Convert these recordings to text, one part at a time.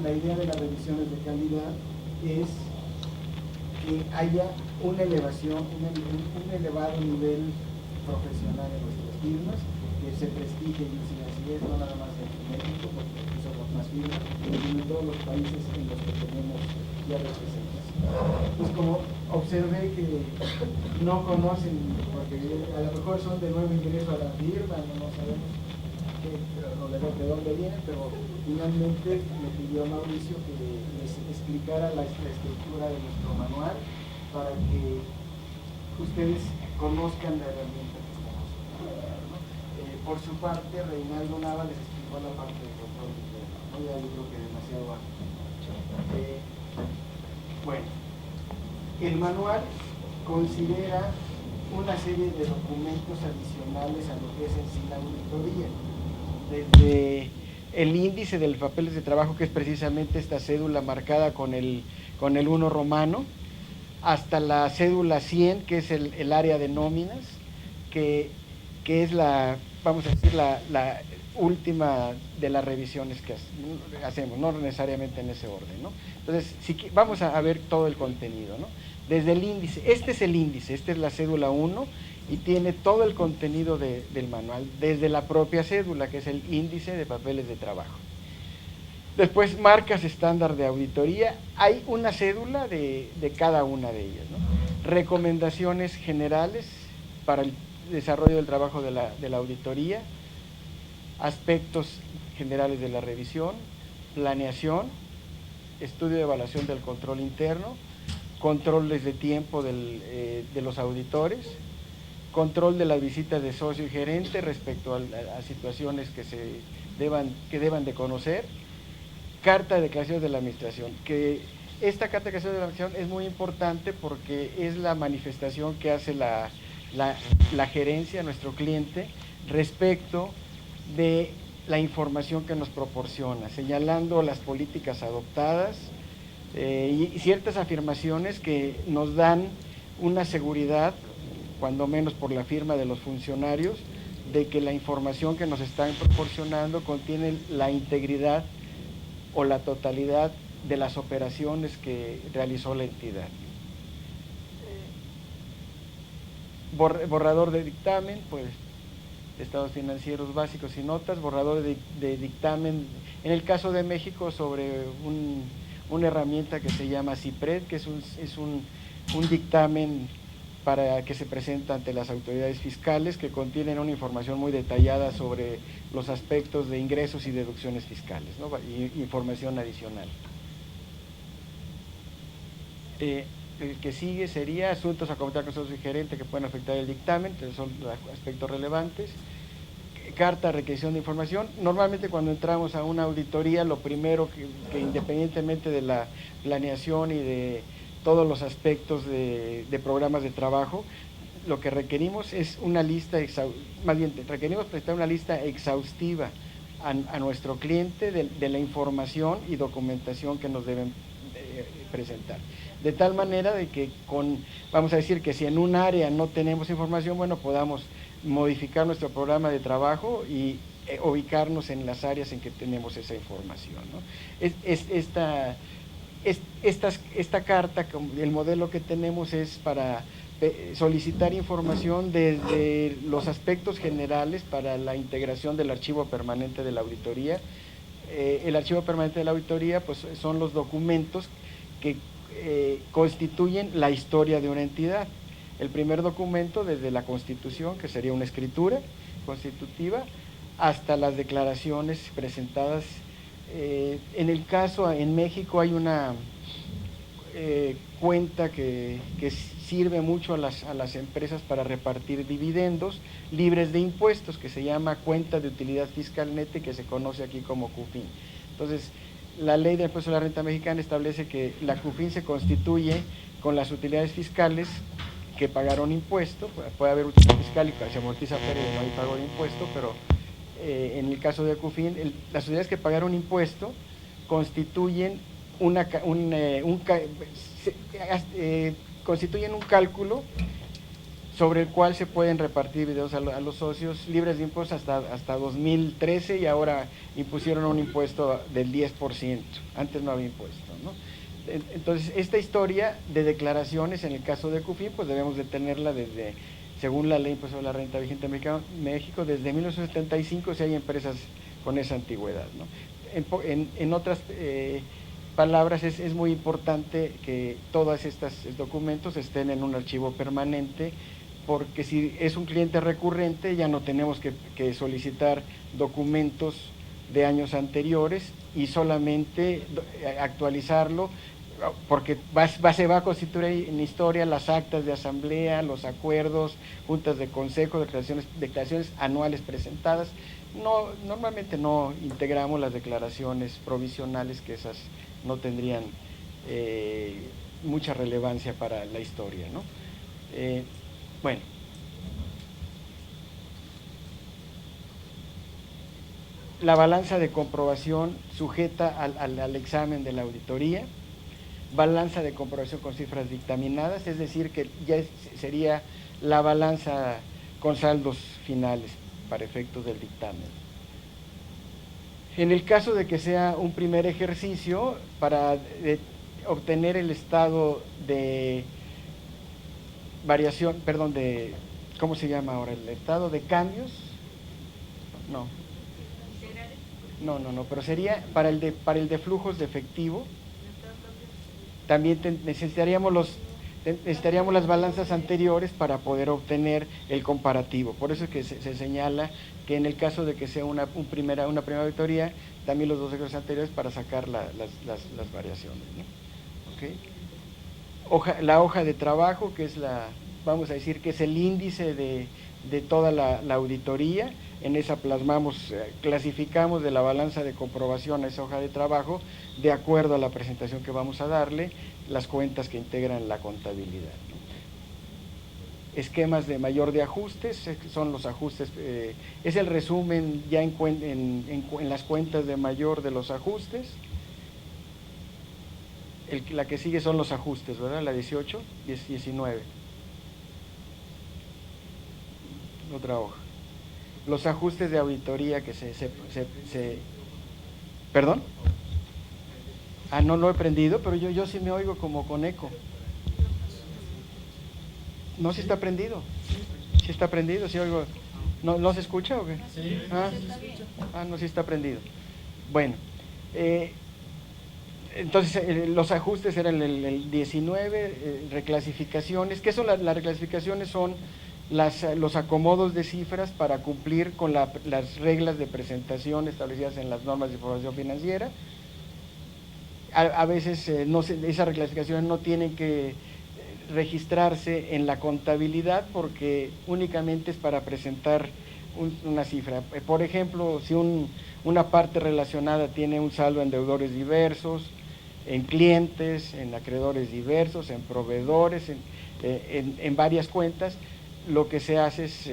la idea de las revisiones de calidad es que haya una elevación, un elevado nivel profesional en nuestras firmas, que se prestigie, y si así es, no nada más en México, porque somos más firmas, sino en todos los países en los que tenemos ya representación. Pues como observé que no conocen, porque a lo mejor son de nuevo ingreso a la firma, no sabemos de dónde vienen, pero finalmente me pidió Mauricio que les explicara la estructura de nuestro manual para que ustedes conozcan la herramienta que estamos usando, ¿no? Por su parte, Reinaldo Nava les explicó la parte de control interno, ¿no? Ya yo creo que demasiado amplio. Bueno, el manual considera una serie de documentos adicionales a lo que es en sí la auditoría, desde el índice de los papeles de trabajo, que es precisamente esta cédula marcada con el 1 romano, hasta la cédula 100, que es el área de nóminas, que es la, vamos a decir, la última de las revisiones que hacemos, no necesariamente en ese orden, ¿no? Entonces, vamos a ver todo el contenido, ¿no? Desde el índice, este es el índice, esta es la cédula 1, y tiene todo el contenido del manual, desde la propia cédula, que es el índice de papeles de trabajo. Después, marcas estándar de auditoría, hay una cédula de cada una de ellas, ¿no? Recomendaciones generales para el desarrollo del trabajo de la auditoría, aspectos generales de la revisión, planeación, estudio de evaluación del control interno, controles de tiempo de los auditores, control de las visitas de socio y gerente respecto a situaciones que deban de conocer, carta de declaración de la administración, que esta carta de declaración de la administración es muy importante porque es la manifestación que hace la gerencia, nuestro cliente, respecto de la información que nos proporciona, señalando las políticas adoptadas y ciertas afirmaciones que nos dan una seguridad, cuando menos por la firma de los funcionarios, de que la información que nos están proporcionando contiene la integridad o la totalidad de las operaciones que realizó la entidad. Borrador de dictamen, pues, estados financieros básicos y notas, borrador de dictamen, en el caso de México, sobre una herramienta que se llama CIPRED, que es un dictamen para que se presenta ante las autoridades fiscales, que contienen una información muy detallada sobre los aspectos de ingresos y deducciones fiscales, ¿no? Y información adicional. El que sigue sería asuntos a comentar con socio y gerente que pueden afectar el dictamen, que son aspectos relevantes. Carta de requisición de información. Normalmente cuando entramos a una auditoría, lo primero que independientemente de la planeación y de todos los aspectos de programas de trabajo, lo que requerimos es una lista, más bien requerimos prestar una lista exhaustiva a nuestro cliente de la información y documentación que nos deben presentar. De tal manera de que vamos a decir que si en un área no tenemos información, bueno, podamos modificar nuestro programa de trabajo y ubicarnos en las áreas en que tenemos esa información, ¿no? Esta carta, el modelo que tenemos es para solicitar información desde los aspectos generales para la integración del archivo permanente de la auditoría. El archivo permanente de la auditoría, pues, son los documentos que constituyen la historia de una entidad. El primer documento, desde la Constitución, que sería una escritura constitutiva, hasta las declaraciones presentadas. En el caso, en México hay una cuenta que sirve mucho a las empresas para repartir dividendos libres de impuestos, que se llama cuenta de utilidad fiscal neta, que se conoce aquí como CUFIN. Entonces, la ley de impuesto a la renta mexicana establece que la CUFIN se constituye con las utilidades fiscales que pagaron impuesto. Puede haber utilidad fiscal y se amortiza, pero no hay pago de impuesto, pero en el caso de CUFIN, las utilidades que pagaron impuesto constituyen constituyen un cálculo sobre el cual se pueden repartir videos a los socios libres de impuestos hasta 2013, y ahora impusieron un impuesto del 10%, antes no había impuesto, ¿no? Entonces, esta historia de declaraciones en el caso de CUFIN, pues debemos de tenerla desde, según la ley sobre la renta vigente en México, desde 1975, si hay empresas con esa antigüedad, ¿no? En otras palabras, es muy importante que todos estos documentos estén en un archivo permanente, porque si es un cliente recurrente ya no tenemos que solicitar documentos de años anteriores y solamente actualizarlo, porque se va a constituir en historia las actas de asamblea, los acuerdos, juntas de consejo, declaraciones anuales presentadas. No, normalmente no integramos las declaraciones provisionales, que esas no tendrían mucha relevancia para la historia, ¿no? Bueno, la balanza de comprobación sujeta al examen de la auditoría, balanza de comprobación con cifras dictaminadas, es decir, que ya sería la balanza con saldos finales para efectos del dictamen. En el caso de que sea un primer ejercicio, para obtener el estado de variación, perdón, ¿cómo se llama ahora? ¿El estado de cambios? No, pero sería para el de flujos de efectivo. También necesitaríamos las balanzas anteriores para poder obtener el comparativo. Por eso es que se señala que en el caso de que sea una primera auditoría, también los 2 ejercicios anteriores para sacar las variaciones, ¿no? ¿Okay? La hoja de trabajo, que es vamos a decir que es el índice de toda la auditoría. En esa plasmamos, clasificamos de la balanza de comprobación a esa hoja de trabajo, de acuerdo a la presentación que vamos a darle, las cuentas que integran la contabilidad, ¿no? Esquemas de mayor de ajustes, son los ajustes, es el resumen ya en las cuentas de mayor de los ajustes. La que sigue son los ajustes, ¿verdad? La 18 y 19. Otra hoja. Los ajustes de auditoría que ¿Perdón? No lo he prendido, pero yo sí me oigo como con eco. No, sí está prendido. Sí está prendido, sí oigo. ¿No se escucha o qué? Sí. No, sí está prendido. Bueno, entonces los ajustes eran el 19, reclasificaciones. ¿Qué son las reclasificaciones? Son los acomodos de cifras para cumplir con las reglas de presentación establecidas en las normas de información financiera. A veces esas reclasificaciones no tienen que registrarse en la contabilidad, porque únicamente es para presentar una cifra. Por ejemplo, si una parte relacionada tiene un saldo en deudores diversos, en clientes, en acreedores diversos, en proveedores, en varias cuentas, lo que se hace es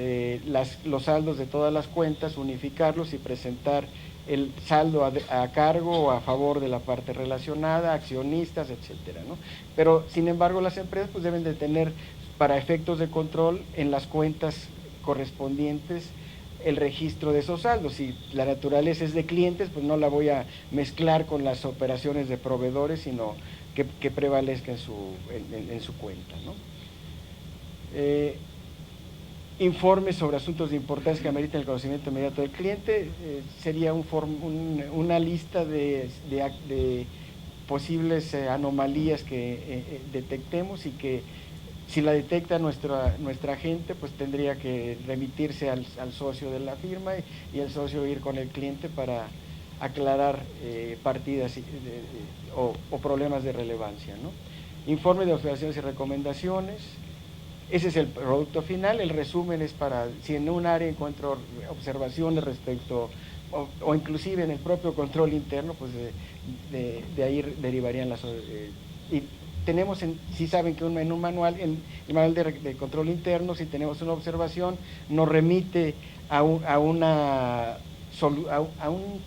los saldos de todas las cuentas, unificarlos y presentar el saldo a cargo o a favor de la parte relacionada, accionistas, etcétera, ¿no? Pero, sin embargo, las empresas pues deben de tener, para efectos de control, en las cuentas correspondientes el registro de esos saldos. Si la naturaleza es de clientes, pues no la voy a mezclar con las operaciones de proveedores, sino que prevalezca en su cuenta, ¿no? Informes sobre asuntos de importancia que ameriten el conocimiento inmediato del cliente, sería una lista de posibles anomalías que detectemos, y que si la detecta nuestra agente, pues tendría que remitirse al socio de la firma, y el socio ir con el cliente para aclarar partidas o problemas de relevancia, ¿no? Informe de observaciones y recomendaciones. Ese es el producto final. El resumen es para, si en un área encuentro observaciones respecto, o inclusive en el propio control interno, pues de ahí derivarían las... y tenemos, si saben que en un manual, en el manual de control interno, si tenemos una observación, nos remite a un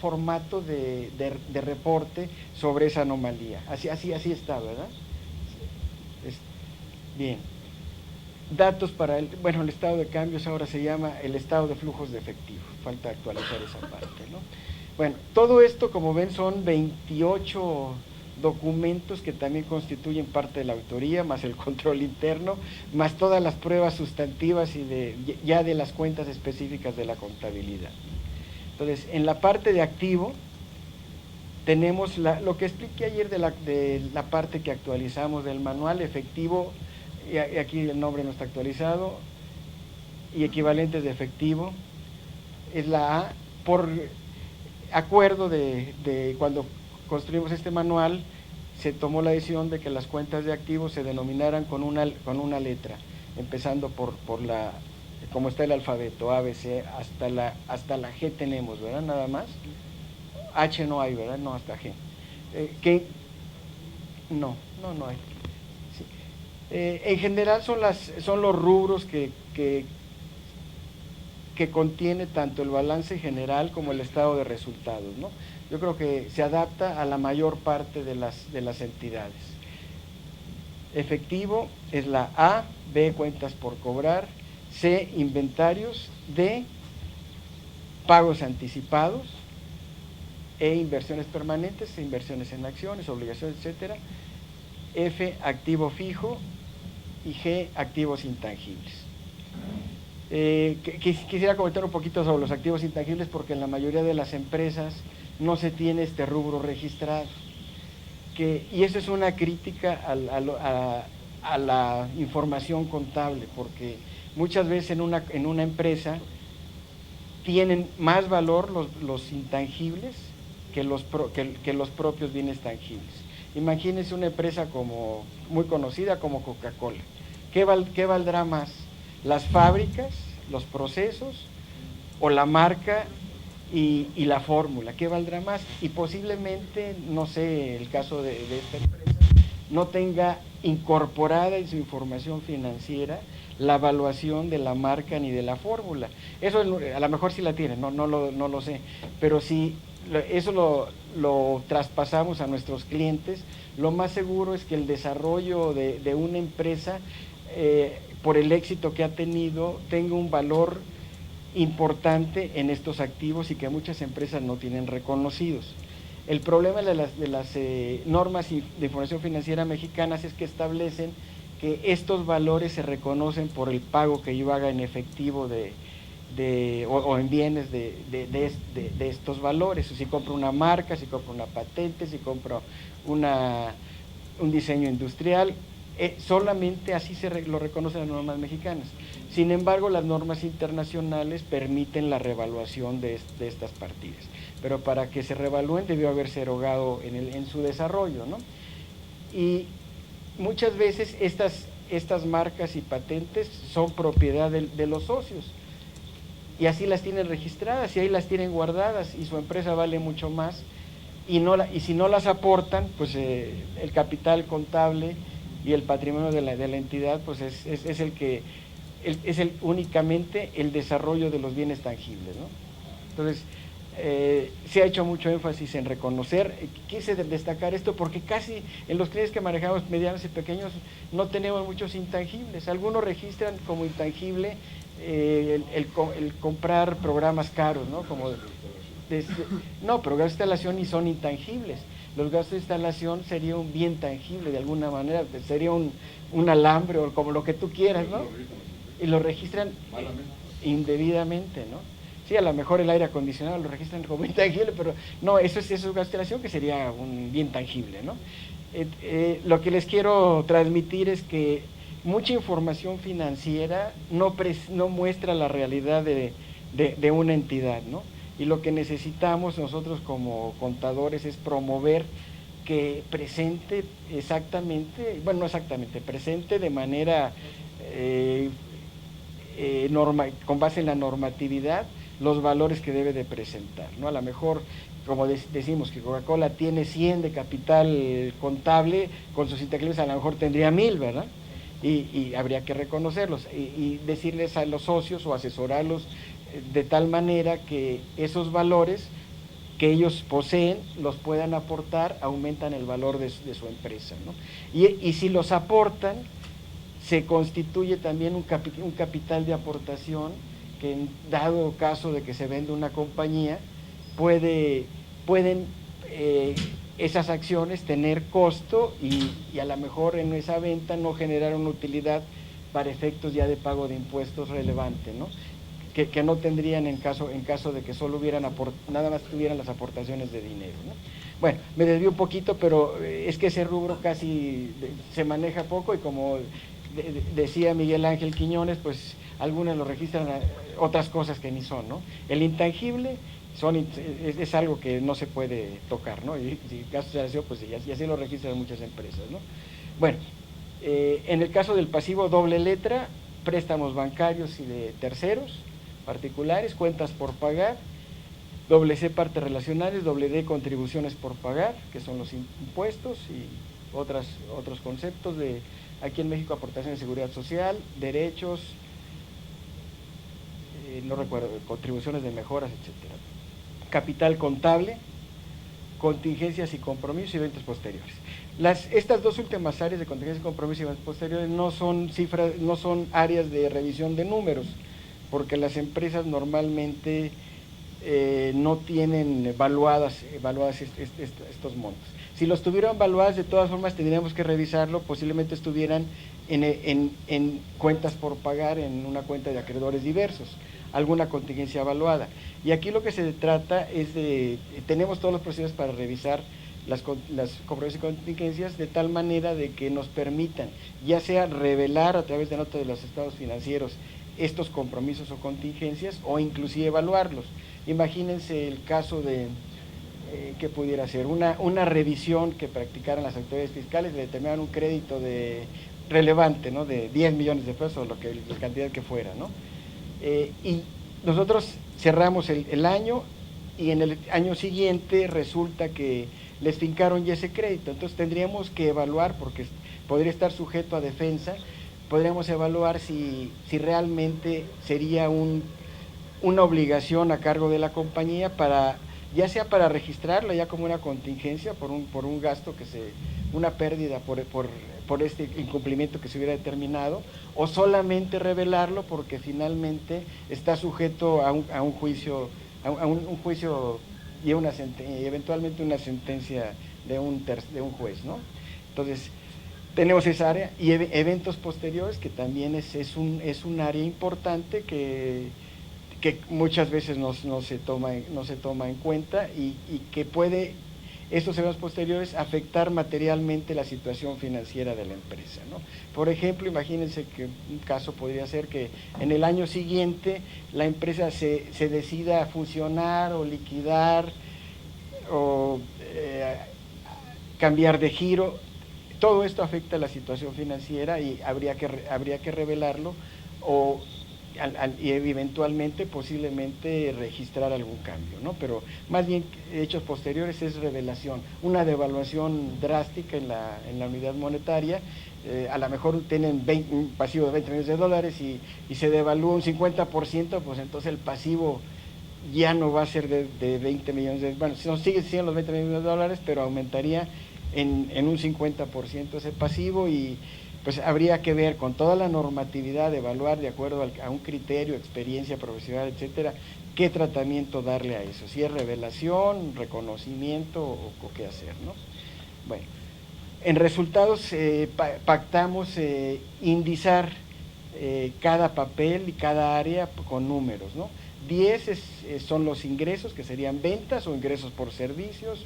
formato de reporte sobre esa anomalía. Así está, ¿verdad? Bien. datos para el estado de cambios ahora se llama el estado de flujos de efectivo, falta actualizar esa parte, ¿no? Bueno, todo esto, como ven, son 28 documentos que también constituyen parte de la auditoría, más el control interno, más todas las pruebas sustantivas y ya de las cuentas específicas de la contabilidad. Entonces, en la parte de activo, tenemos lo que expliqué ayer de la parte que actualizamos del manual efectivo, y aquí el nombre no está actualizado, y equivalentes de efectivo, es la A, por acuerdo de cuando construimos este manual, se tomó la decisión de que las cuentas de activos se denominaran con una letra, empezando por la, como está el alfabeto, A, B, C, hasta la G tenemos, ¿verdad? Nada más. H no hay, ¿verdad? No, hasta G. No hay. Sí. En general son los rubros que contiene tanto el balance general como el estado de resultados, ¿no? Yo creo que se adapta a la mayor parte de las entidades. Efectivo es la A, B, cuentas por cobrar, C, inventarios, D, pagos anticipados, E, inversiones permanentes, inversiones en acciones, obligaciones, etcétera, F, activo fijo, y G, activos intangibles. Quisiera comentar un poquito sobre los activos intangibles porque en la mayoría de las empresas no se tiene este rubro registrado. Y eso es una crítica a la información contable, porque muchas veces en una empresa tienen más valor los intangibles que los propios bienes tangibles. Imagínense una empresa muy conocida como Coca-Cola. ¿Qué valdrá más? ¿Las fábricas, los procesos, o la marca y la fórmula? ¿Qué valdrá más? Y posiblemente, no sé, el caso de esta empresa, no tenga incorporada en su información financiera la evaluación de la marca ni de la fórmula. Eso a lo mejor sí la tiene, no lo sé, pero si eso lo traspasamos a nuestros clientes, lo más seguro es que el desarrollo de una empresa, por el éxito que ha tenido, tenga un valor importante en estos activos y que muchas empresas no tienen reconocidos. El problema de las normas de información financiera mexicanas es que establecen que estos valores se reconocen por el pago que yo haga en efectivo o en bienes de estos valores. Si compro una marca, si compro una patente, si compro un diseño industrial, solamente así lo reconocen las normas mexicanas. Sin embargo, las normas internacionales permiten la revaluación de estas partidas, pero para que se revalúen debió haberse erogado en su desarrollo, ¿no? Y muchas veces estas marcas y patentes son propiedad de los socios, y así las tienen registradas y ahí las tienen guardadas, y su empresa vale mucho más, y si no las aportan, pues el capital contable y el patrimonio de la entidad, pues es únicamente el desarrollo de los bienes tangibles, ¿no? Entonces, se ha hecho mucho énfasis en reconocer. Quise destacar esto porque casi en los clientes que manejamos medianos y pequeños no tenemos muchos intangibles. Algunos registran como intangible el comprar programas caros, ¿no? No, pero gastos de instalación y son intangibles. Los gastos de instalación sería un bien tangible de alguna manera, sería un alambre o como lo que tú quieras, ¿no? Y lo registran indebidamente, ¿no? Sí, a lo mejor el aire acondicionado lo registran como intangible, pero no, eso es gasto de instalación, que sería un bien tangible, ¿no? Lo que les quiero transmitir es que mucha información financiera no muestra la realidad de una entidad, ¿no? Y lo que necesitamos nosotros como contadores es promover que presente presente de manera con base en la normatividad los valores que debe de presentar, ¿no? A lo mejor, como decimos que Coca-Cola tiene 100 de capital contable, con sus intangibles a lo mejor tendría 1000, ¿verdad? Y habría que reconocerlos y decirles a los socios o asesorarlos de tal manera que esos valores que ellos poseen los puedan aportar, aumentan el valor de su empresa, ¿no? Y si los aportan, se constituye también un capital de aportación que, en dado caso de que se venda una compañía, pueden esas acciones tener costo y a lo mejor en esa venta no generar una utilidad para efectos ya de pago de impuestos relevante, ¿no? Que no tendrían en caso de que solo hubieran nada más tuvieran las aportaciones de dinero, ¿no? Bueno, me desvío un poquito, pero es que ese rubro casi se maneja poco y, como decía Miguel Ángel Quiñones, pues algunos lo registran otras cosas que ni son, ¿no? El intangible es algo que no se puede tocar, ¿no? Y si gastos de acción, pues y así lo registran muchas empresas, ¿no? Bueno, en el caso del pasivo doble letra, préstamos bancarios y de terceros particulares, cuentas por pagar, doble C, partes relacionales, doble D, contribuciones por pagar, que son los impuestos y otros conceptos de aquí en México, aportación de seguridad social, derechos, no recuerdo, contribuciones de mejoras, etcétera. Capital contable, contingencias y compromisos y eventos posteriores. Estas dos últimas áreas de contingencias y compromisos y eventos posteriores no son áreas de revisión de números, porque las empresas normalmente no tienen evaluadas estos montos. Si los tuvieran evaluadas, de todas formas tendríamos que revisarlo, posiblemente estuvieran en cuentas por pagar, en una cuenta de acreedores diversos, alguna contingencia evaluada. Y aquí lo que se trata es tenemos todos los procesos para revisar las compromisos y contingencias de tal manera de que nos permitan, ya sea revelar a través de notas de los estados financieros estos compromisos o contingencias, o inclusive evaluarlos. Imagínense el caso de que pudiera ser una revisión que practicaran las autoridades fiscales, le determinaran un crédito relevante, ¿no? De 10 millones de pesos, o la cantidad que fuera, ¿no? Y nosotros cerramos el año, y en el año siguiente resulta que les fincaron ya ese crédito. Entonces tendríamos que evaluar, porque podría estar sujeto a defensa, podríamos evaluar si realmente sería una obligación a cargo de la compañía, ya sea para registrarla ya como una contingencia por un gasto una pérdida por este incumplimiento que se hubiera determinado, o solamente revelarlo porque finalmente está sujeto a un juicio, un juicio y eventualmente una sentencia de un juez, ¿no? Entonces tenemos esa área, y eventos posteriores, que también es un área importante que muchas veces no se toma en cuenta, y que puede, estos eventos posteriores, afectar materialmente la situación financiera de la empresa, ¿no? Por ejemplo, imagínense que un caso podría ser que en el año siguiente la empresa se decida fusionar o liquidar o cambiar de giro. Todo esto afecta la situación financiera y habría que revelarlo, y eventualmente, posiblemente, registrar algún cambio, ¿no? Pero más bien, hechos posteriores es revelación, una devaluación drástica en la unidad monetaria. A lo mejor tienen un pasivo de 20 millones de dólares y se devalúa un 50%, pues entonces el pasivo ya no va a ser de 20 millones de dólares, bueno, sigue siendo los 20 millones de dólares, pero aumentaría en un 50% ese pasivo, y pues habría que ver con toda la normatividad, de evaluar de acuerdo a un criterio, experiencia profesional, etcétera, qué tratamiento darle a eso, si es revelación, reconocimiento o qué hacer, ¿no? Bueno, en resultados pactamos indizar cada papel y cada área con números, ¿no? 10 son los ingresos, que serían ventas o ingresos por servicios,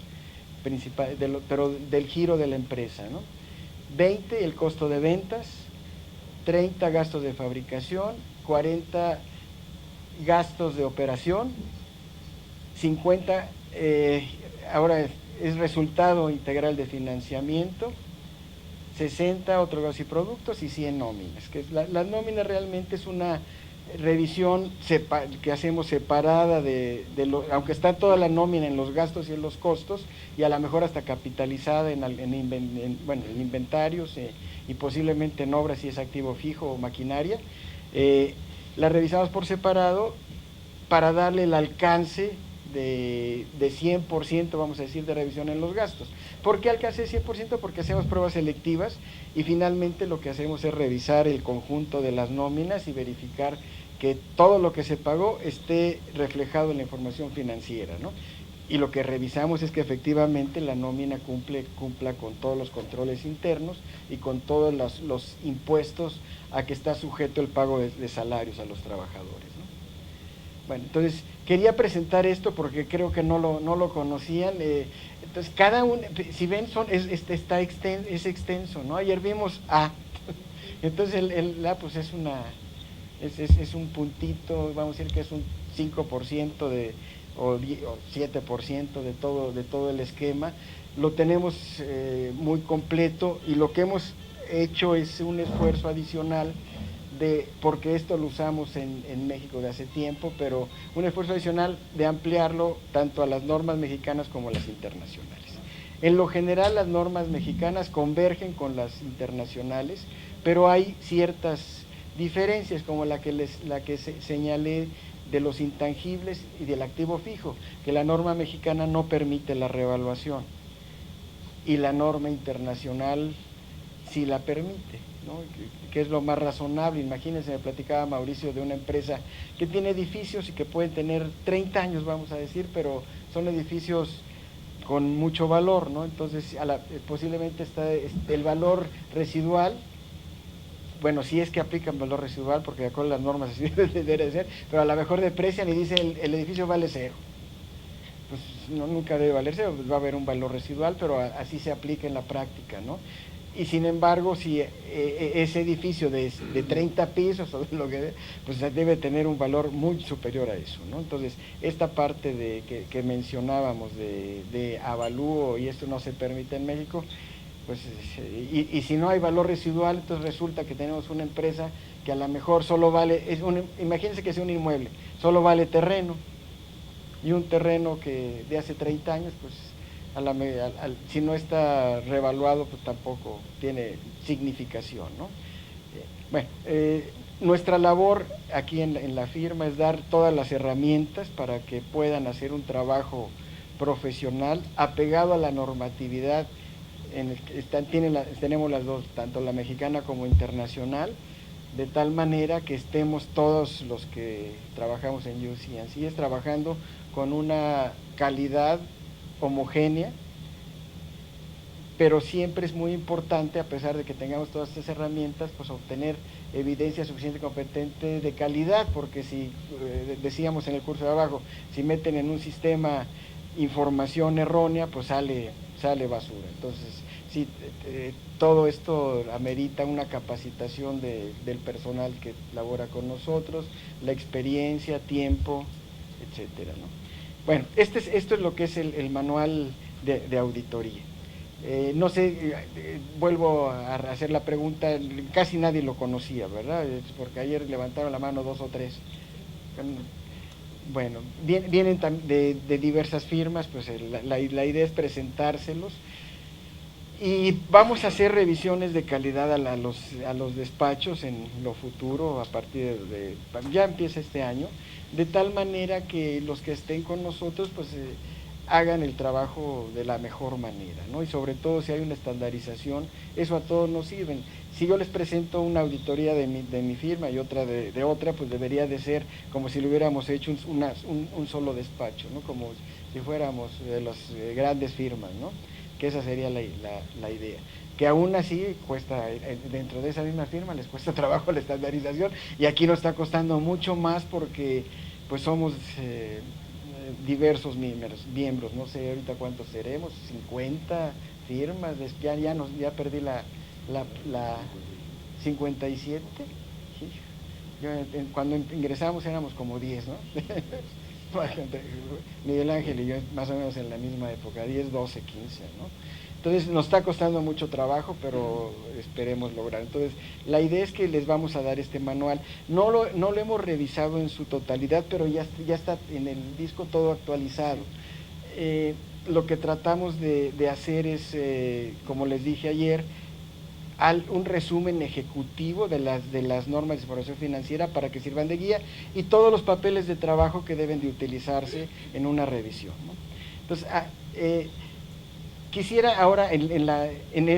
pero del giro de la empresa, ¿no? 20 el costo de ventas, 30 gastos de fabricación, 40 gastos de operación, 50 ahora es resultado integral de financiamiento, 60 otros gastos y productos, y 100 nóminas. Las nóminas realmente es una revisión que hacemos separada aunque está toda la nómina en los gastos y en los costos, y a lo mejor hasta capitalizada en inventarios y posiblemente en obras, si es activo fijo o maquinaria, la revisamos por separado para darle el alcance de 100%, vamos a decir, de revisión en los gastos. ¿Por qué alcancé 100%? Porque hacemos pruebas selectivas y finalmente lo que hacemos es revisar el conjunto de las nóminas y verificar que todo lo que se pagó esté reflejado en la información financiera, ¿no? Y lo que revisamos es que efectivamente la nómina cumpla con todos los controles internos y con todos los impuestos a que está sujeto el pago de salarios a los trabajadores, ¿no? Bueno, entonces quería presentar esto porque creo que no lo conocían. Entonces cada uno, si ven, es extenso, ¿no? Ayer vimos A. Entonces el A pues es un puntito, vamos a decir que es un 5% o 7% de todo el esquema. Lo tenemos muy completo y lo que hemos hecho es un esfuerzo adicional porque esto lo usamos en México de hace tiempo, pero un esfuerzo adicional de ampliarlo tanto a las normas mexicanas como a las internacionales. En lo general las normas mexicanas convergen con las internacionales, pero hay ciertas diferencias como la que señalé de los intangibles y del activo fijo, que la norma mexicana no permite la revaluación y la norma internacional sí la permite, ¿no? Que es lo más razonable. Imagínense, me platicaba Mauricio de una empresa que tiene edificios y que pueden tener 30 años, vamos a decir, pero son edificios con mucho valor, ¿no? Entonces posiblemente está el valor residual. Bueno, si es que aplican valor residual, porque de acuerdo a las normas así debe ser, pero a lo mejor deprecian y dicen el edificio vale cero. Pues nunca debe valer cero, pues va a haber un valor residual, pero así se aplica en la práctica, ¿no? Y sin embargo, si ese edificio de 30 pisos o de lo que pues debe tener un valor muy superior a eso, ¿no? Entonces, esta parte que mencionábamos de avalúo y esto no se permite en México, pues y si no hay valor residual, entonces resulta que tenemos una empresa que a lo mejor solo vale, imagínense que sea un inmueble, solo vale terreno, y un terreno que de hace 30 años, pues si no está revaluado, pues tampoco tiene significación, ¿no? Bueno, nuestra labor aquí en la firma es dar todas las herramientas para que puedan hacer un trabajo profesional apegado a la normatividad. Tenemos las dos, tanto la mexicana como internacional, de tal manera que estemos todos los que trabajamos en UC&C trabajando con una calidad homogénea, pero siempre es muy importante, a pesar de que tengamos todas estas herramientas, pues obtener evidencia suficiente y competente de calidad, porque si decíamos en el curso de abajo, si meten en un sistema información errónea, pues sale basura. Entonces, sí, todo esto amerita una capacitación del personal que labora con nosotros, la experiencia, tiempo, etcétera, ¿no? Bueno, esto es lo que es el manual de auditoría. No sé, vuelvo a hacer la pregunta, casi nadie lo conocía, ¿verdad? Porque ayer levantaron la mano 2 o 3. Bueno, vienen de diversas firmas, pues la idea es presentárselos. Y vamos a hacer revisiones de calidad a los despachos en lo futuro, a partir ya empieza este año, de tal manera que los que estén con nosotros pues hagan el trabajo de la mejor manera, ¿no? Y sobre todo si hay una estandarización, eso a todos nos sirve. Si yo les presento una auditoría de mi firma y otra de otra, pues debería de ser como si lo hubiéramos hecho un solo despacho, ¿no? Como si fuéramos de las grandes firmas, ¿no? Que esa sería la idea. Que aún así cuesta, dentro de esa misma firma les cuesta trabajo la estandarización, y aquí nos está costando mucho más porque pues somos diversos miembros, no sé ahorita cuántos seremos, 50 firmas, ya perdí la 57. Cuando ingresamos éramos como 10, ¿no? Miguel Ángel y yo más o menos en la misma época, 10, 12, 15, ¿no? Entonces nos está costando mucho trabajo, pero esperemos lograr. Entonces la idea es que les vamos a dar este manual. No lo hemos revisado en su totalidad, pero ya está en el disco todo actualizado. Lo que tratamos de hacer es, como les dije ayer, un resumen ejecutivo de las normas de información financiera para que sirvan de guía y todos los papeles de trabajo que deben de utilizarse en una revisión, ¿no? Entonces, quisiera ahora en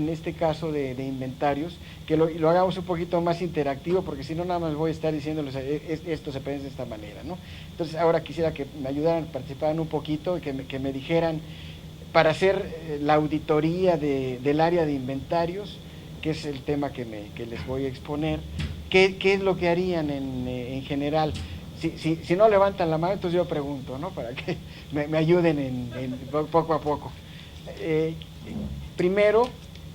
este caso de inventarios, que lo hagamos un poquito más interactivo, porque si no nada más voy a estar diciéndoles esto se piensa de esta manera, ¿no? Entonces ahora quisiera que me ayudaran, participaran un poquito y que me dijeran, para hacer la auditoría del área de inventarios, que es el tema que les voy a exponer, ¿qué es lo que harían en general? Si no levantan la mano, entonces yo pregunto, ¿no? Para que me ayuden poco a poco. Primero,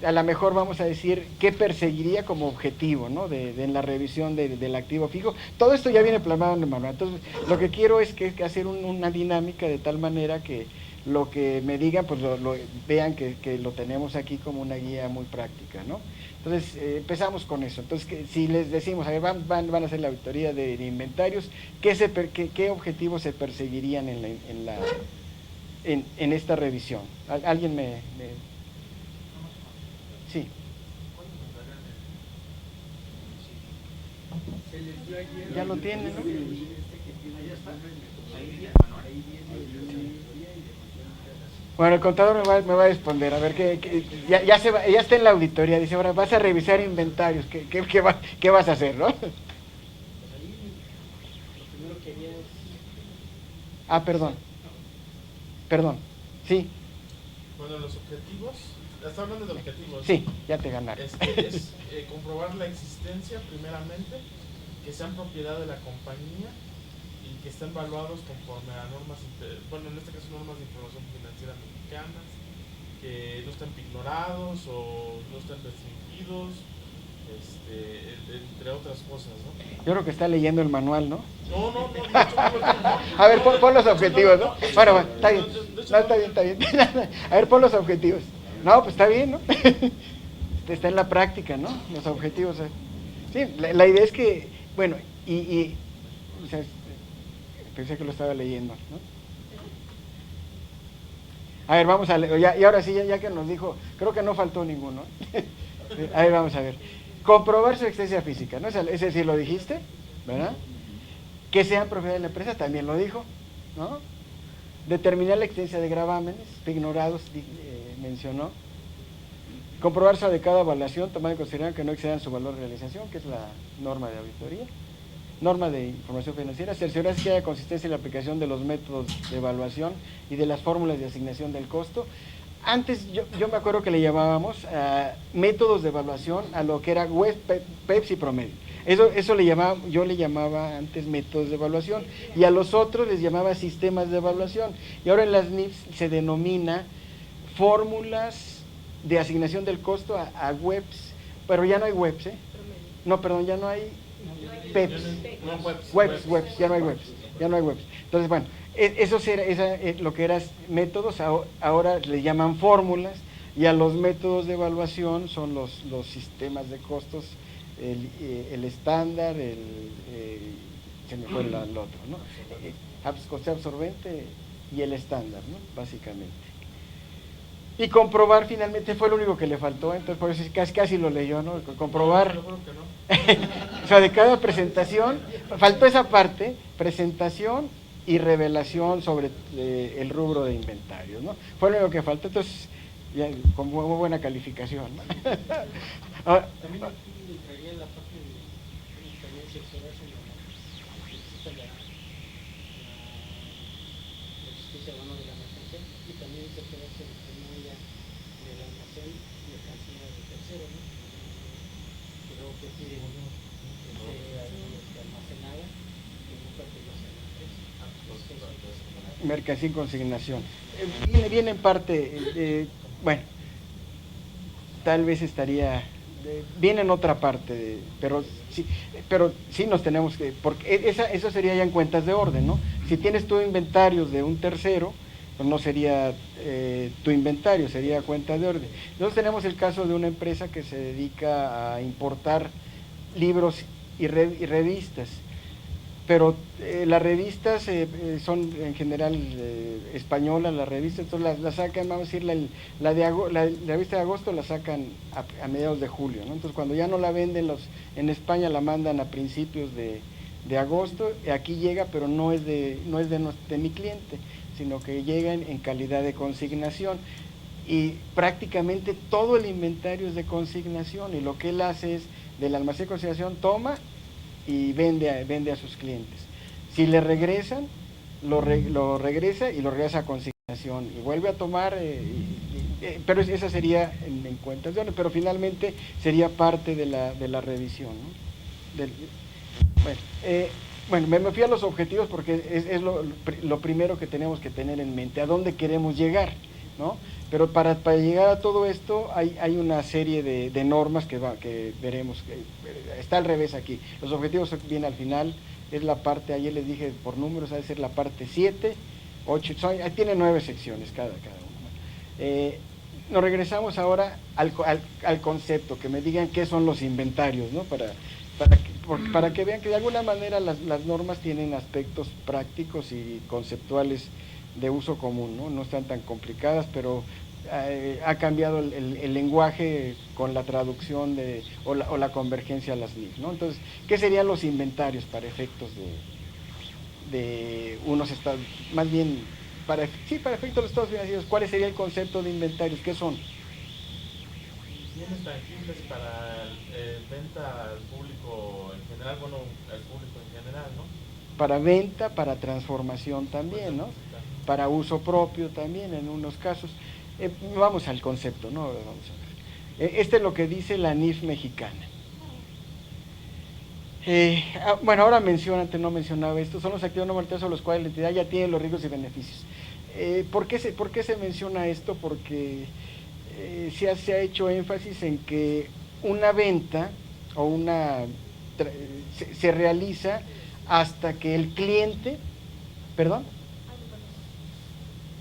a lo mejor vamos a decir qué perseguiría como objetivo, ¿no? En la revisión del activo fijo. Todo esto ya viene plasmado en el manual. Entonces, lo que quiero es que hacer una dinámica de tal manera que lo que me digan, pues vean que lo tenemos aquí como una guía muy práctica, ¿no? Entonces, empezamos con eso. Entonces, si les decimos, a ver, van a hacer la auditoría de inventarios, ¿qué objetivos se perseguirían en esta revisión? ¿Alguien me...? Sí. Ya lo tienen, ¿no? Bueno, el contador me va a responder, a ver, ya está en la auditoría, dice, ahora vas a revisar inventarios, ¿qué vas a hacer, no? Perdón, sí. Bueno, los objetivos, ¿está hablando de objetivos? Sí, ya te ganaron. Es comprobar la existencia, primeramente, que sean propiedad de la compañía y que estén valuados conforme a normas, bueno, en este caso normas de información financiera mexicanas, que no estén pignorados o no estén restringidos, entre otras cosas, ¿no? Yo creo que está leyendo el manual, ¿no? No. A ver, pon los objetivos, ¿no? Bueno, está bien. No, está bien. A ver, pon los objetivos. No, pues está bien, ¿no? Está en la práctica, ¿no? Los objetivos. Sí, la idea es que, bueno, o sea, pensé que lo estaba leyendo, ¿no? A ver, vamos a leer, y ahora sí, ya que nos dijo, creo que no faltó ninguno. A ver, vamos a ver. Comprobar su existencia física, ¿no? Ese sí lo dijiste, ¿verdad? Que sean propiedad de la empresa, también lo dijo, ¿no? Determinar la existencia de gravámenes, ignorados, mencionó. Comprobar su adecuada evaluación, tomando en consideración que no excedan su valor de realización, que es la norma de auditoría. Norma de información financiera, cerciorarse que haya consistencia en la aplicación de los métodos de evaluación y de las fórmulas de asignación del costo. Antes yo me acuerdo que le llamábamos métodos de evaluación a lo que era PEPS y promedio. Eso yo le llamaba antes métodos de evaluación, y a los otros les llamaba sistemas de evaluación. Y ahora en las NIFs se denomina fórmulas de asignación del costo a WEPS, pero ya no hay WEPS, ¿eh? No, perdón, ya no hay PEPS. WEPS, ya no hay WEPS. Entonces, bueno, eso era lo que eran métodos, ahora le llaman fórmulas, y a los métodos de evaluación son los sistemas de costos, el estándar, se me fue el otro, ¿no? Coste absorbente y el estándar, ¿no? Básicamente. Y comprobar finalmente fue lo único que le faltó, entonces por eso casi lo leyó, ¿no? Comprobar. O sea, de cada presentación, faltó esa parte, presentación y revelación sobre el rubro de inventarios, ¿no? Fue lo único que faltó, entonces, ya, con muy buena calificación, ¿no? Ahora, también aquí entraría la parte de también cerciorarse la existencia de la mercancía, y también cerciorarse de que no haya en el almacén mercancía de tercero, ¿no? Que luego que esté ahí almacenada, que no pertenece a la empresa. Mercancía en consignación. Viene en parte, bueno, tal vez estaría, viene en otra parte, pero sí nos tenemos que, porque eso sería ya en cuentas de orden, ¿no? Si tienes tu inventarios de un tercero, pues no sería tu inventario, sería cuenta de orden. Nosotros tenemos el caso de una empresa que se dedica a importar libros y revistas. pero las revistas son en general españolas, las revistas, entonces las sacan, vamos a decir, la revista de agosto la sacan a mediados de julio, ¿no? Entonces cuando ya no la venden en España la mandan a principios de agosto, aquí llega, pero no es de mi cliente, sino que llega en calidad de consignación. Y prácticamente todo el inventario es de consignación, y lo que él hace es, del almacén de consignación, toma y vende a sus clientes. Si le regresan, lo regresa y lo regresa a consignación y vuelve a tomar, pero esa sería en cuentas de honor, pero finalmente sería parte de la revisión, ¿no? Bueno, me fui a los objetivos porque es lo primero que tenemos que tener en mente, a dónde queremos llegar, ¿no? Pero para llegar a todo esto hay una serie de normas que veremos, está al revés aquí. Los objetivos vienen al final, es la parte, ayer les dije por números, ha de ser la parte 7, 8, tiene 9 secciones cada uno. Nos regresamos ahora al concepto, que me digan qué son los inventarios, ¿no? Para que vean que de alguna manera las normas tienen aspectos prácticos y conceptuales de uso común, no están tan complicadas, pero ha cambiado el lenguaje con la traducción o la convergencia a las NIF, ¿no? Entonces, ¿qué serían los inventarios para efectos de unos estados, más bien, para efectos de los estados financieros? ¿Cuál sería el concepto de inventarios? ¿Qué son? Bienes tangibles para venta al público en general, bueno, al público en general, ¿no? Para venta, para transformación también, ¿no? Para uso propio también en unos casos. Vamos al concepto, ¿no? Vamos a ver. Este es lo que dice la NIF mexicana. Bueno, ahora antes no mencionaba esto, son los activos no monetarios sobre los cuales la entidad ya tiene los riesgos y beneficios. ¿Por qué se menciona esto? Porque se ha hecho énfasis en que una venta o se realiza hasta que el cliente, ¿perdón?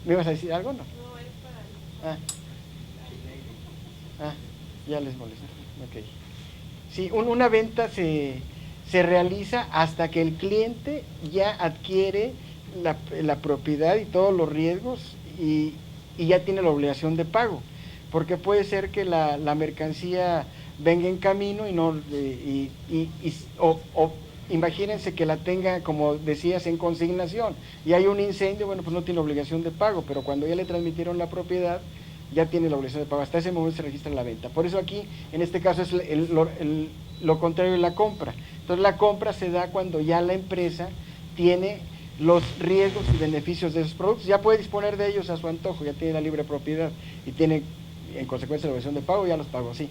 ¿Me ibas a decir algo, no? No, es para... Ya les molesta. Ok. Sí, una venta se realiza hasta que el cliente ya adquiere la propiedad y todos los riesgos y ya tiene la obligación de pago. Porque puede ser que la mercancía venga en camino o imagínense que la tenga, como decías, en consignación y hay un incendio, bueno, pues no tiene obligación de pago, pero cuando ya le transmitieron la propiedad, ya tiene la obligación de pago. Hasta ese momento se registra la venta. Por eso aquí, en este caso, es lo contrario de la compra. Entonces la compra se da cuando ya la empresa tiene los riesgos y beneficios de esos productos, ya puede disponer de ellos a su antojo, ya tiene la libre propiedad y tiene, en consecuencia, la obligación de pago, ya los pagó, sí.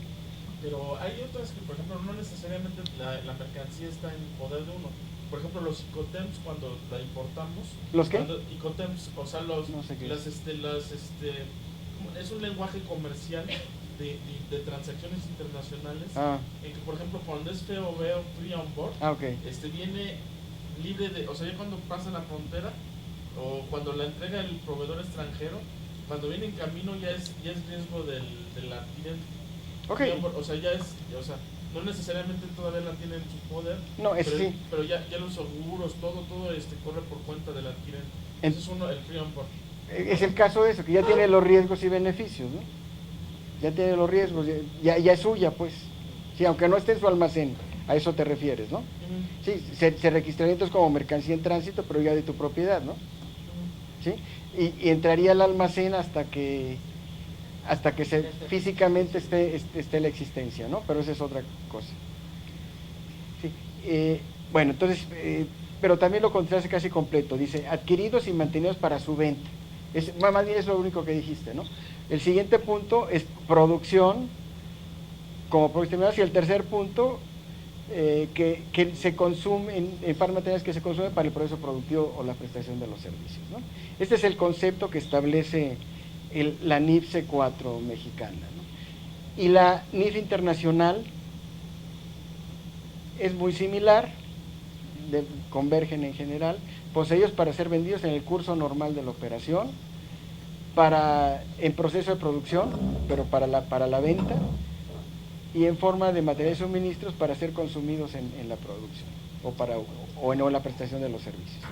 Pero hay otras que, por ejemplo, no necesariamente la mercancía está en poder de uno. Por ejemplo, los Icotems, cuando la importamos... ¿Los qué? Icotems, o sea, no sé qué es un lenguaje comercial de transacciones internacionales, en que, por ejemplo, cuando es FOB, Free On Board, okay, viene libre de... O sea, ya cuando pasa la frontera, o cuando la entrega el proveedor extranjero, cuando viene en camino ya es riesgo del adquirente. Okay. O sea, no necesariamente todavía la tiene en su poder, no, sí, pero ya los seguros, todo corre por cuenta del adquirente. Ese es el free on board. Es el caso de eso, que ya tiene los riesgos y beneficios, ¿no? Ya tiene los riesgos, ya es suya, pues. Sí, aunque no esté en su almacén, a eso te refieres, ¿no? Sí, se registraría entonces como mercancía en tránsito, pero ya de tu propiedad, ¿no? Sí, y entraría al almacén hasta que físicamente esté la existencia, ¿no? Pero esa es otra cosa. Sí, bueno, entonces, pero también lo contraste casi completo, dice, adquiridos y mantenidos para su venta. Más bien es lo único que dijiste, ¿no? El siguiente punto es producción como productos terminados, y el tercer punto, que se consumen, en par materiales que se consumen para el proceso productivo o la prestación de los servicios, ¿no? Este es el concepto que establece la NIF C4 mexicana, ¿no? Y la NIF internacional es muy similar, convergen en general, poseídos para ser vendidos en el curso normal de la operación, en proceso de producción, pero para la venta, y en forma de materiales y suministros para ser consumidos en la producción. o no la prestación de los servicios, ¿no?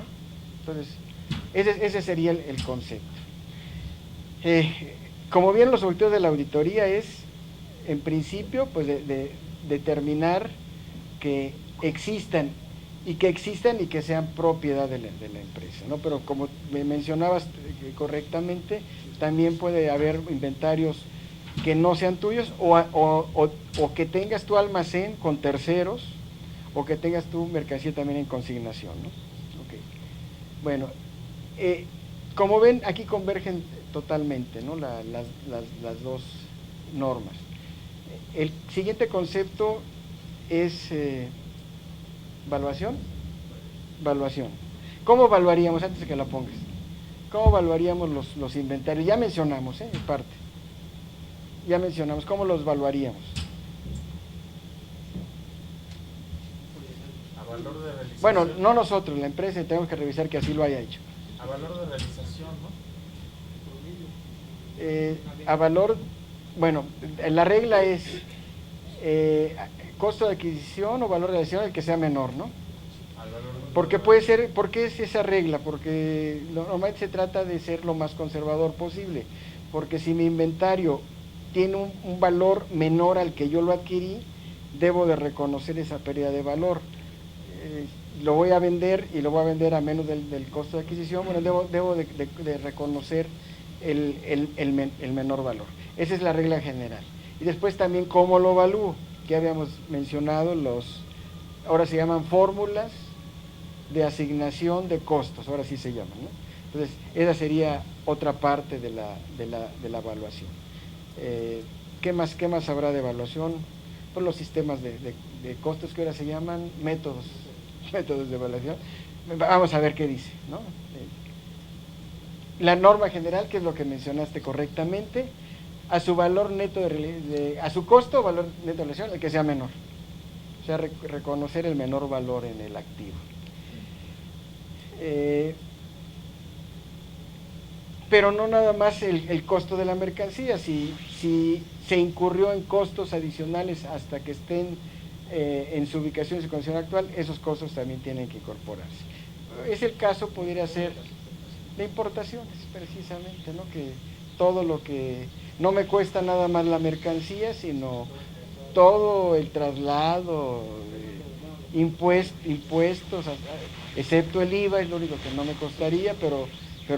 Entonces, ese sería el concepto. Como bien los objetivos de la auditoría es, en principio, pues de determinar que existan y que sean propiedad de la empresa, ¿no? Pero como me mencionabas correctamente, también puede haber inventarios que no sean tuyos o que tengas tu almacén con terceros o que tengas tu mercancía también en consignación, ¿no? Okay. Bueno, como ven, aquí convergen totalmente, ¿no? las dos normas. El siguiente concepto es ¿valuación? Valuación. ¿Cómo evaluaríamos, antes de que la pongas? ¿Cómo evaluaríamos los inventarios? Ya mencionamos, en parte. Ya mencionamos, ¿cómo los evaluaríamos? A valor de realización. Bueno, no nosotros, la empresa, tenemos que revisar que así lo haya hecho. A valor de realización, ¿no? A valor, bueno, la regla es costo de adquisición o valor de adquisición el que sea menor, ¿no? Porque puede ser, ¿por qué es esa regla? Porque normalmente se trata de ser lo más conservador posible, porque si mi inventario tiene un valor menor al que yo lo adquirí, debo de reconocer esa pérdida de valor. Lo voy a vender y lo voy a vender a menos del costo de adquisición, bueno, debo de reconocer el menor valor. Esa es la regla general. Y después también cómo lo evalúo, que habíamos mencionado, ahora se llaman fórmulas de asignación de costos, ahora sí se llaman, ¿no? Entonces, esa sería otra parte de la evaluación. ¿Qué más habrá de evaluación? Pues los sistemas de costos que ahora se llaman métodos de evaluación. Vamos a ver qué dice, ¿no? La norma general, que es lo que mencionaste correctamente, a su valor neto a su costo o valor neto de relación, el que sea menor. O sea, reconocer el menor valor en el activo. Pero no nada más el costo de la mercancía, si se incurrió en costos adicionales hasta que estén en su ubicación y su condición actual, esos costos también tienen que incorporarse. Es el caso, podría ser, de importaciones, precisamente, ¿no? Que todo lo que no me cuesta nada más la mercancía, sino todo el traslado, impuestos, excepto el IVA, es lo único que no me costaría, pero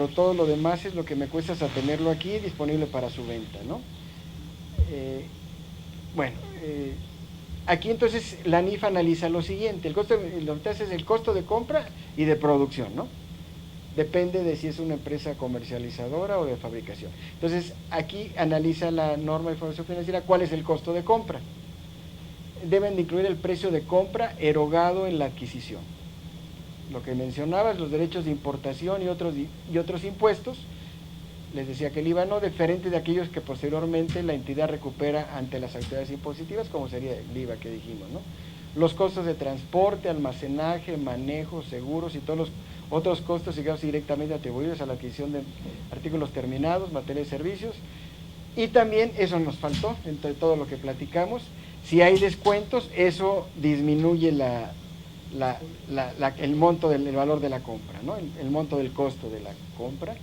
todo lo demás es lo que me cuesta hasta tenerlo aquí disponible para su venta, ¿no? Aquí entonces la NIF analiza lo siguiente, lo que hace es el costo de compra y de producción, ¿no? Depende de si es una empresa comercializadora o de fabricación. Entonces, aquí analiza la norma de información financiera cuál es el costo de compra. Deben de incluir el precio de compra erogado en la adquisición. Lo que mencionabas, los derechos de importación y otros impuestos, les decía que el IVA no diferente de aquellos que posteriormente la entidad recupera ante las autoridades impositivas, como sería el IVA que dijimos, ¿no? Los costos de transporte, almacenaje, manejo, seguros y todos los otros costos y gastos directamente atribuidos a la adquisición de artículos terminados, materiales y servicios. Y también, eso nos faltó, entre todo lo que platicamos, si hay descuentos, eso disminuye el monto del valor de la compra, ¿no? El monto del costo de la compra.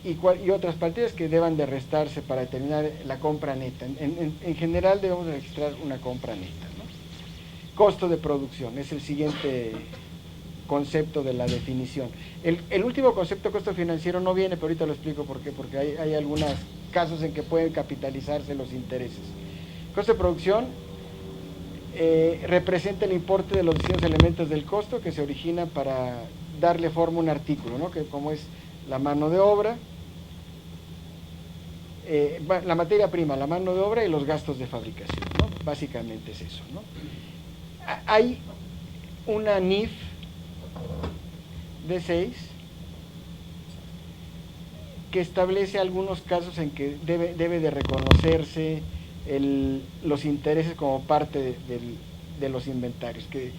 Y otras partidas que deban de restarse para determinar la compra neta. En general debemos registrar una compra neta, ¿no? Costo de producción, es el siguiente concepto de la definición. El último concepto, costo financiero, no viene, pero ahorita lo explico por qué, porque hay algunos casos en que pueden capitalizarse los intereses. Costo de producción representa el importe de los distintos elementos del costo que se originan para darle forma a un artículo, ¿no? Que como es la mano de obra, la materia prima, la mano de obra y los gastos de fabricación, ¿no? Básicamente es eso, ¿no? Hay una NIF D6 que establece algunos casos en que debe de reconocerse los intereses como parte de los inventarios, que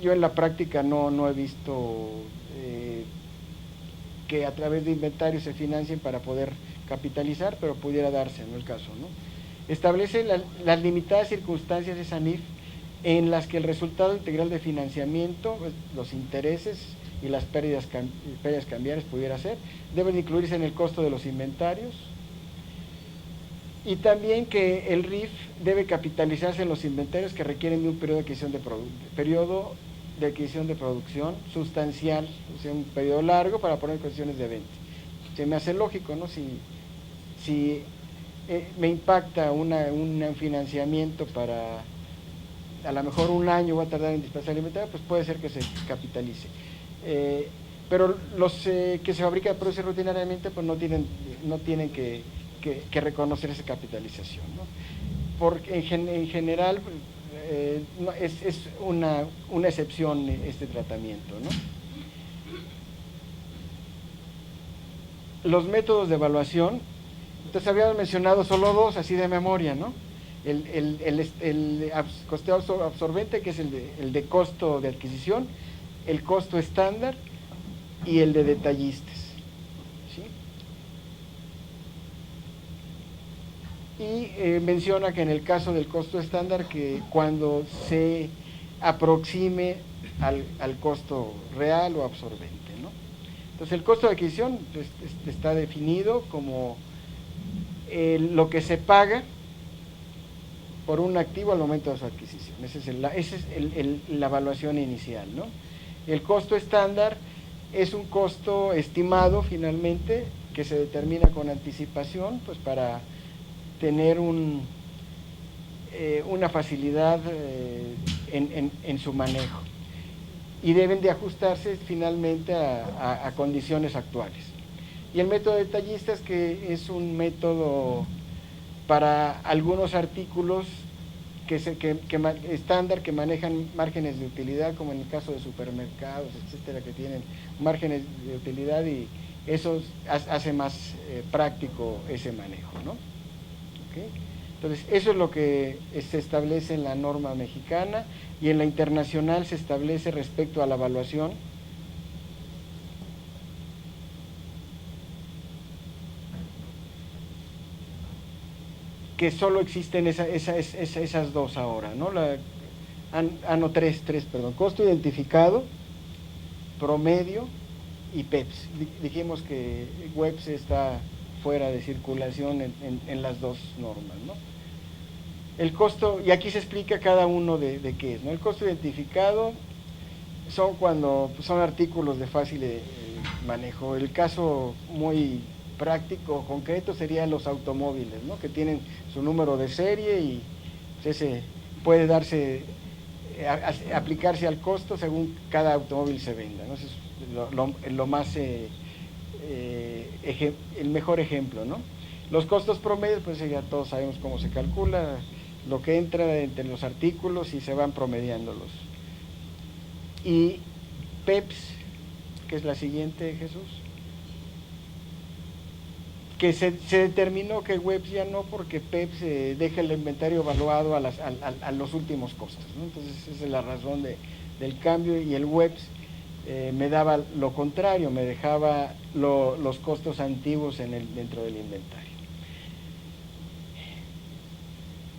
yo en la práctica no he visto que a través de inventarios se financien para poder capitalizar, pero pudiera darse, no el caso, ¿no? Establece las limitadas circunstancias de esa NIF en las que el resultado integral de financiamiento, los intereses y las pérdidas cambiarias pudiera ser, deben incluirse en el costo de los inventarios, y también que el RIF debe capitalizarse en los inventarios que requieren de un periodo de adquisición de producción sustancial, o sea, un periodo largo para poner condiciones de venta. Se me hace lógico, ¿no? Si me impacta un financiamiento para, a lo mejor un año va a tardar en dispersar el inventario, pues puede ser que se capitalice. Pero los que se fabrican productos rutinariamente, pues no tienen que reconocer esa capitalización, ¿no? Porque en general no, es una excepción este tratamiento, ¿no? Los métodos de evaluación, entonces habíamos mencionado solo dos, así de memoria, ¿no? El costeo absorbente, que es el de costo de adquisición, el costo estándar y el de detallistas, ¿sí? Y menciona que en el caso del costo estándar, que cuando se aproxime al costo real o absorbente, ¿no? Entonces el costo de adquisición pues, está definido como lo que se paga por un activo al momento de su adquisición. Esa es la evaluación inicial, ¿no? El costo estándar es un costo estimado finalmente que se determina con anticipación, pues para tener una facilidad en su manejo, y deben de ajustarse finalmente a condiciones actuales. Y el método de detallistas, que es un método para algunos artículos estándar, que manejan márgenes de utilidad, como en el caso de supermercados, etcétera, que tienen márgenes de utilidad, y eso hace más práctico ese manejo, ¿no? ¿Okay? Entonces, eso es lo que se establece en la norma mexicana, y en la internacional se establece respecto a la evaluación. Que solo existen esas dos ahora, ¿no? Tres, perdón. Costo identificado, promedio y PEPS. Dijimos que WEPS está fuera de circulación en las dos normas, ¿no? El costo, y aquí se explica cada uno de qué es, ¿no? El costo identificado son cuando son artículos de fácil manejo. El caso muy práctico, concreto, serían los automóviles, ¿no? Que tienen su número de serie, y ese puede aplicarse al costo según cada automóvil se venda, ¿no? Ese es lo más el mejor ejemplo, ¿no? Los costos promedios, pues ya todos sabemos cómo se calcula, lo que entra entre los artículos, y se van promediándolos. Y PEPS, que es la siguiente, Jesús, que se determinó que WEPS ya no, porque PEPS deja el inventario evaluado a los últimos costos, ¿no? Entonces esa es la razón del cambio, y el WEPS me daba lo contrario, me dejaba los costos antiguos dentro del inventario.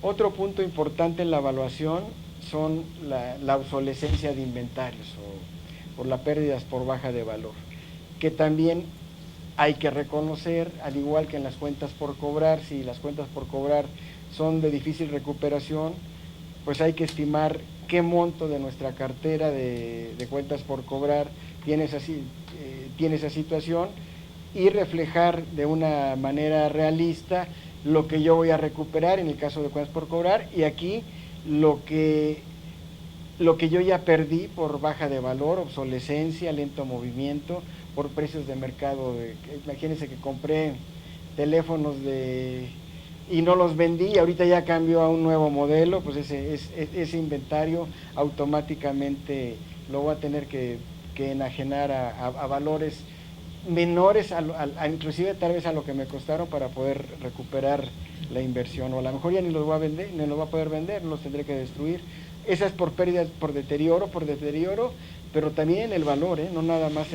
Otro punto importante en la evaluación son la obsolescencia de inventarios, o por las pérdidas por baja de valor, que también hay que reconocer, al igual que en las cuentas por cobrar. Si las cuentas por cobrar son de difícil recuperación, pues hay que estimar qué monto de nuestra cartera de cuentas por cobrar tiene esa situación, y reflejar de una manera realista lo que yo voy a recuperar en el caso de cuentas por cobrar, y aquí lo que yo ya perdí por baja de valor, obsolescencia, lento movimiento, por precios de mercado. Imagínense que compré teléfonos y no los vendí, y ahorita ya cambió a un nuevo modelo, pues ese inventario automáticamente lo voy a tener que enajenar a valores menores, inclusive tal vez a lo que me costaron, para poder recuperar la inversión, o a lo mejor ya ni los voy a vender, ni los voy a poder vender, los tendré que destruir. Esa es por pérdidas, por deterioro, pero también el valor, no nada más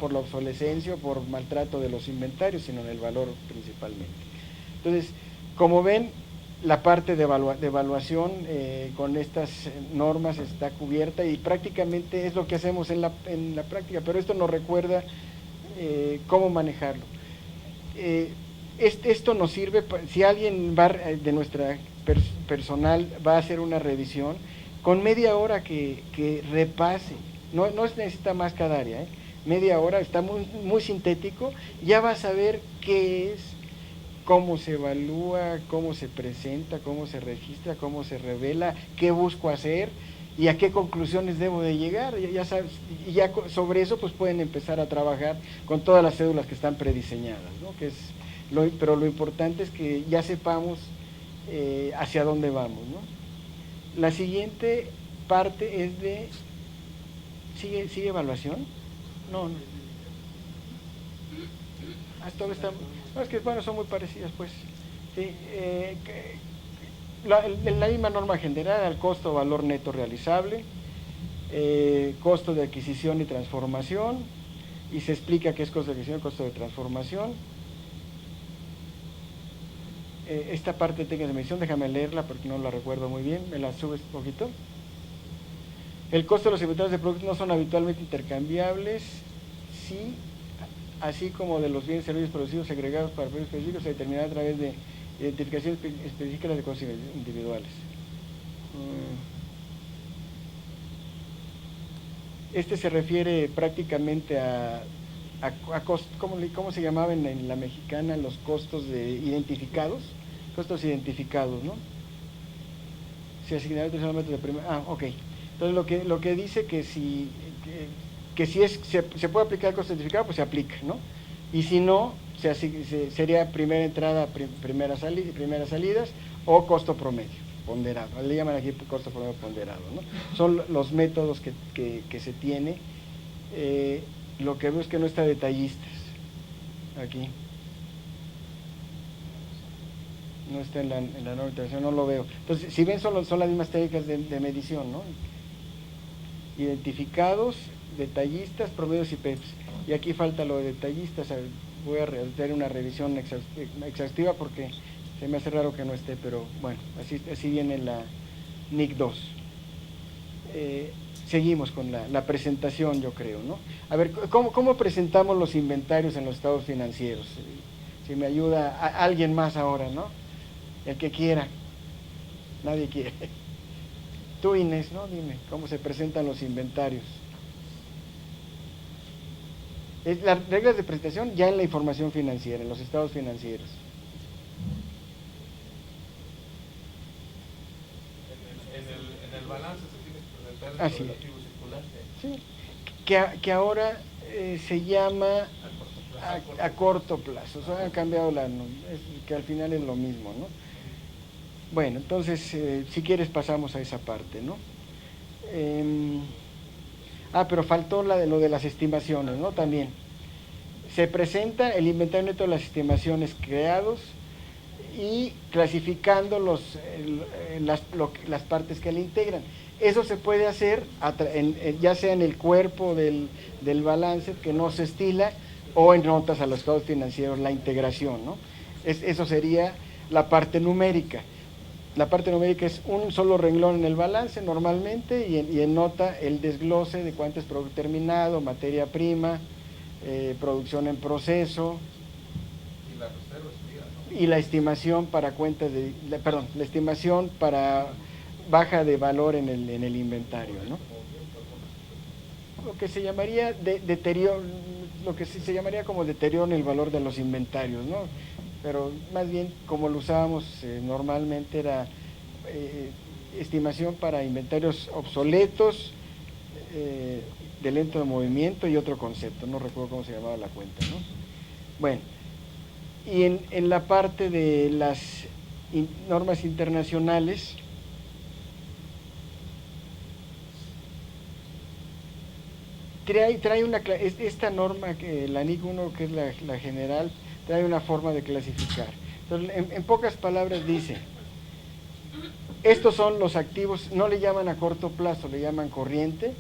por la obsolescencia o por maltrato de los inventarios, sino en el valor principalmente. Entonces, como ven, La parte de evaluación con estas normas está cubierta y prácticamente es lo que hacemos en la práctica, pero esto nos recuerda cómo manejarlo. Esto nos sirve, si alguien de nuestra personal va a hacer una revisión, con media hora que repase, no se necesita más cada área, media hora, está muy sintético, ya va a saber qué es, cómo se evalúa, cómo se presenta, cómo se registra, cómo se revela, qué busco hacer y a qué conclusiones debo de llegar. Ya sabes, y ya sobre eso pues pueden empezar a trabajar con todas las cédulas que están prediseñadas, ¿no? Pero lo importante es que ya sepamos hacia dónde vamos, ¿no? La siguiente parte es de... ¿Sigue evaluación? No. Hasta ahora está... No, es que bueno, son muy parecidas, pues. Sí, la misma norma general, el costo o valor neto realizable, costo de adquisición y transformación, y se explica qué es costo de adquisición y costo de transformación. Esta parte de técnicas de medición, déjame leerla porque no la recuerdo muy bien, me la subes un poquito. El costo de los inventarios de productos no son habitualmente intercambiables, sí, así como de los bienes y servicios producidos segregados para periodos específicos, se determinará a través de identificaciones específicas de costos individuales. Este se refiere prácticamente ¿cómo se llamaban en la mexicana los costos identificados? Costos identificados, ¿no? Se asignará solamente de primera... ok. Entonces lo que dice que si se puede aplicar el costo identificado, pues se aplica, ¿no? Y si no, sería primera entrada, primeras salidas, o costo promedio, ponderado. Le llaman aquí costo promedio ponderado, ¿no? Son los métodos que se tiene. Lo que veo es que no está detallistas aquí. No está en la norma internacional, no lo veo. Entonces, si ven, son las mismas técnicas de medición, ¿no? Identificados, detallistas, promedios y PEPs. Y aquí falta lo de detallistas. Voy a hacer una revisión exhaustiva porque se me hace raro que no esté, pero bueno, así viene la NIC 2. Seguimos con la presentación, yo creo, ¿no? A ver, ¿cómo presentamos los inventarios en los estados financieros? Si me ayuda alguien más ahora, ¿no? El que quiera. Nadie quiere. Tú, Inés, ¿no? Dime, ¿cómo se presentan los inventarios? Las reglas de presentación ya en la información financiera, en los estados financieros. En el balance se tiene que presentar el relativo circulante. Sí, que ahora se llama a corto plazo. O sea, han cambiado que al final es lo mismo, ¿no? Bueno, entonces, si quieres pasamos a esa parte, ¿no? Pero faltó lo de las estimaciones, ¿no? También. Se presenta el inventario neto de las estimaciones creados y clasificando las partes que le integran. Eso se puede hacer ya sea en el cuerpo del balance, que no se estila, o en notas a los estados financieros, la integración, ¿no? Eso sería la parte numérica. La parte numérica es un solo renglón en el balance normalmente y en nota el desglose de cuánto es producto terminado, materia prima, producción en proceso. Y la reserva estudiada, ¿no? Y la estimación para la estimación para baja de valor en el inventario, ¿no? Lo que se llamaría deterioro, lo que se llamaría como deterioro en el valor de los inventarios, ¿no? Pero más bien como lo usábamos normalmente era estimación para inventarios obsoletos, de lento de movimiento y otro concepto, no recuerdo cómo se llamaba la cuenta, ¿no? Bueno, y en la parte de las normas internacionales, trae esta norma, la NIC 1, que es la general, trae una forma de clasificar. Entonces, en pocas palabras dice, estos son los activos, no le llaman a corto plazo, le llaman corriente,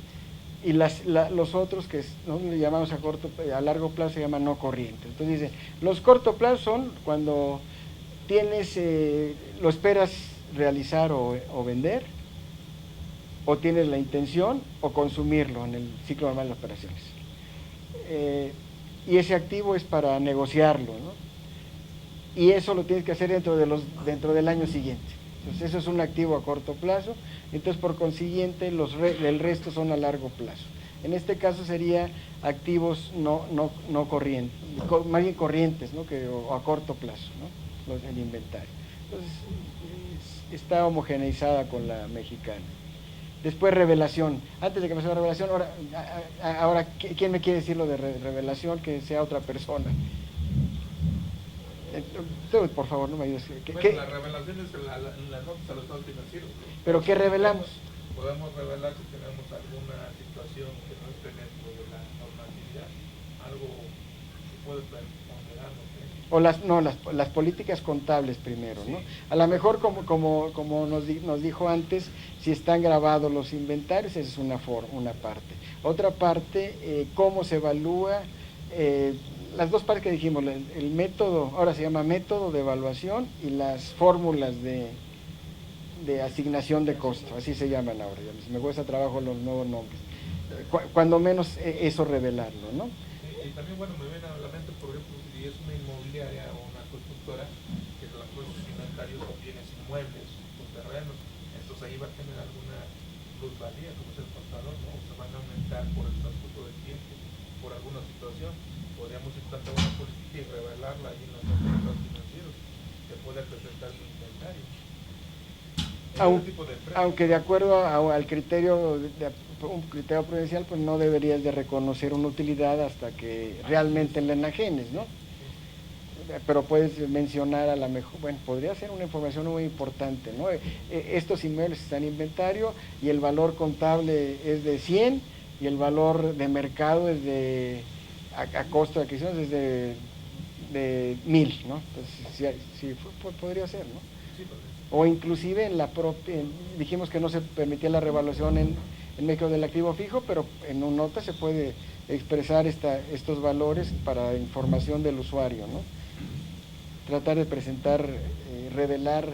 y los otros que no le llamamos a largo plazo se llaman no corriente. Entonces dice, los corto plazo son cuando tienes, lo esperas realizar o vender, o tienes la intención o consumirlo en el ciclo normal de operaciones. Y ese activo es para negociarlo, ¿no? Y eso lo tienes que hacer dentro del año siguiente. Entonces eso es un activo a corto plazo, entonces por consiguiente el resto son a largo plazo. En este caso sería activos no corrientes, más bien corrientes, ¿no? O a corto plazo, ¿no? El inventario. Entonces está homogeneizada con la mexicana. Después revelación. Antes de que empezara la revelación, ahora ¿quién me quiere decir lo de revelación? Que sea otra persona. Tú, por favor, no me ayudes. La revelación es las notas a los estados financieros. ¿Pero qué revelamos? Podemos revelar si tenemos alguna situación que no esté dentro de la normatividad, algo que puede ponderar, ¿no? O las políticas contables primero, ¿no? A lo mejor, como nos dijo antes, si están grabados los inventarios, esa es una parte. Otra parte, cómo se evalúa, las dos partes que dijimos, el método, ahora se llama método de evaluación, y las fórmulas de asignación de costo, así se llaman ahora. Me cuesta trabajo los nuevos nombres. Cuando menos eso revelarlo, ¿no? Y también, bueno, me viene a la mente, por ejemplo, si es una inmobiliaria o una constructora que los inventarios o bienes inmuebles o terrenos, entonces ahí va a tener alguna plusvalía, como es el contador, ¿no? O se van a aumentar por el transcurso del tiempo, por alguna situación. Podríamos implantar una política y revelarla ahí en los estados financieros, que pueda presentar su inventario. Aunque de acuerdo al criterio, un criterio prudencial, pues no deberías de reconocer una utilidad hasta que realmente la enajenes, ¿no? Pero puedes mencionar a la mejor, bueno, podría ser una información muy importante, ¿no? Estos inmuebles están en inventario y el valor contable es de 100 y el valor de mercado es a costo de adquisición es de 1000, ¿no? Entonces sí, podría ser, ¿no? Sí, porque O inclusive dijimos que no se permitía la revaluación en México del activo fijo, pero en una nota se puede expresar estos valores para información del usuario, ¿no? Tratar de presentar, revelar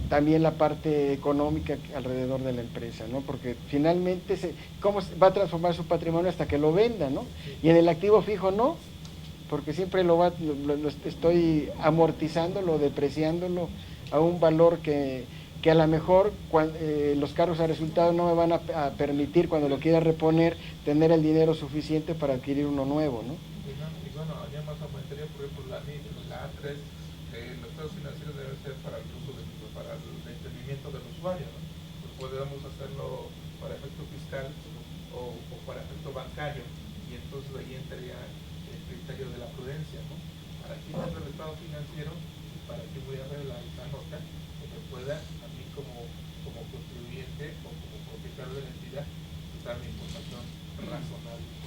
también la parte económica alrededor de la empresa, ¿no? Porque finalmente cómo va a transformar su patrimonio hasta que lo venda, ¿no? Y en el activo fijo no, porque siempre lo estoy amortizándolo, depreciándolo a un valor que a lo mejor los cargos a resultado no me van a permitir, cuando lo quiera reponer, tener el dinero suficiente para adquirir uno nuevo, ¿no? Y bueno, ya más aumentaría, por ejemplo, la A3, los estados financieros deben ser para el uso para el entendimiento del usuario, ¿no? Pues podemos hacerlo para efecto fiscal o para efecto bancario, y entonces ahí entraría el criterio de la prudencia, ¿no? Para quién es el estado financiero y para qué voy a revelar esa nota que me pueda a mí como contribuyente o como propietario de la entidad dar mi información razonablemente.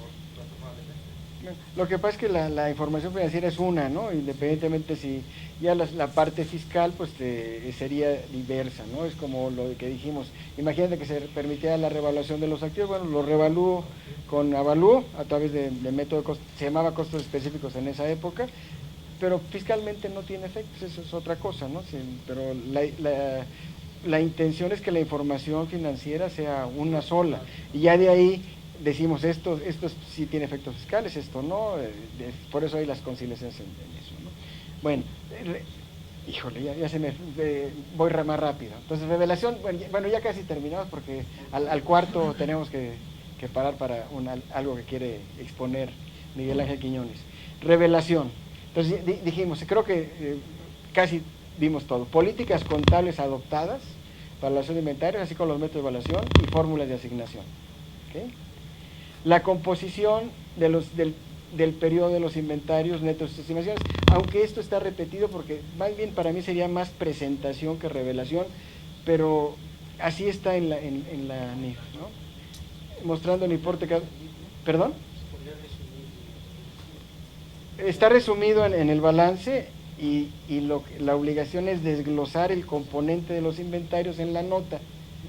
Lo que pasa es que la información financiera es una, ¿no? Independientemente si ya la parte fiscal, pues sería diversa, ¿no? Es como lo que dijimos. Imagínate que se permitiera la revaluación de los activos. Bueno, lo revalúo con Avalúo a través de método de se llamaba costos específicos en esa época, pero fiscalmente no tiene efectos, eso es otra cosa, ¿no? Sí, pero la intención es que la información financiera sea una sola, y ya de ahí decimos esto sí tiene efectos fiscales, esto no, por eso hay las conciliaciones en eso, ¿no? Bueno, híjole, ya se me voy más rápido. Entonces, revelación, bueno, ya casi terminamos porque al cuarto tenemos que parar para algo que quiere exponer Miguel Ángel Quiñones. Revelación. Entonces dijimos, creo que casi vimos todo. Políticas contables adoptadas para la evaluación de inventarios, así como los métodos de evaluación y fórmulas de asignación. ¿Okay? La composición del periodo de los inventarios, netos y estimaciones, aunque esto está repetido porque más bien para mí sería más presentación que revelación, pero así está en la NIF, ¿no? Mostrando el importe que... ¿Perdón? Está resumido en el balance y la obligación es desglosar el componente de los inventarios en la nota,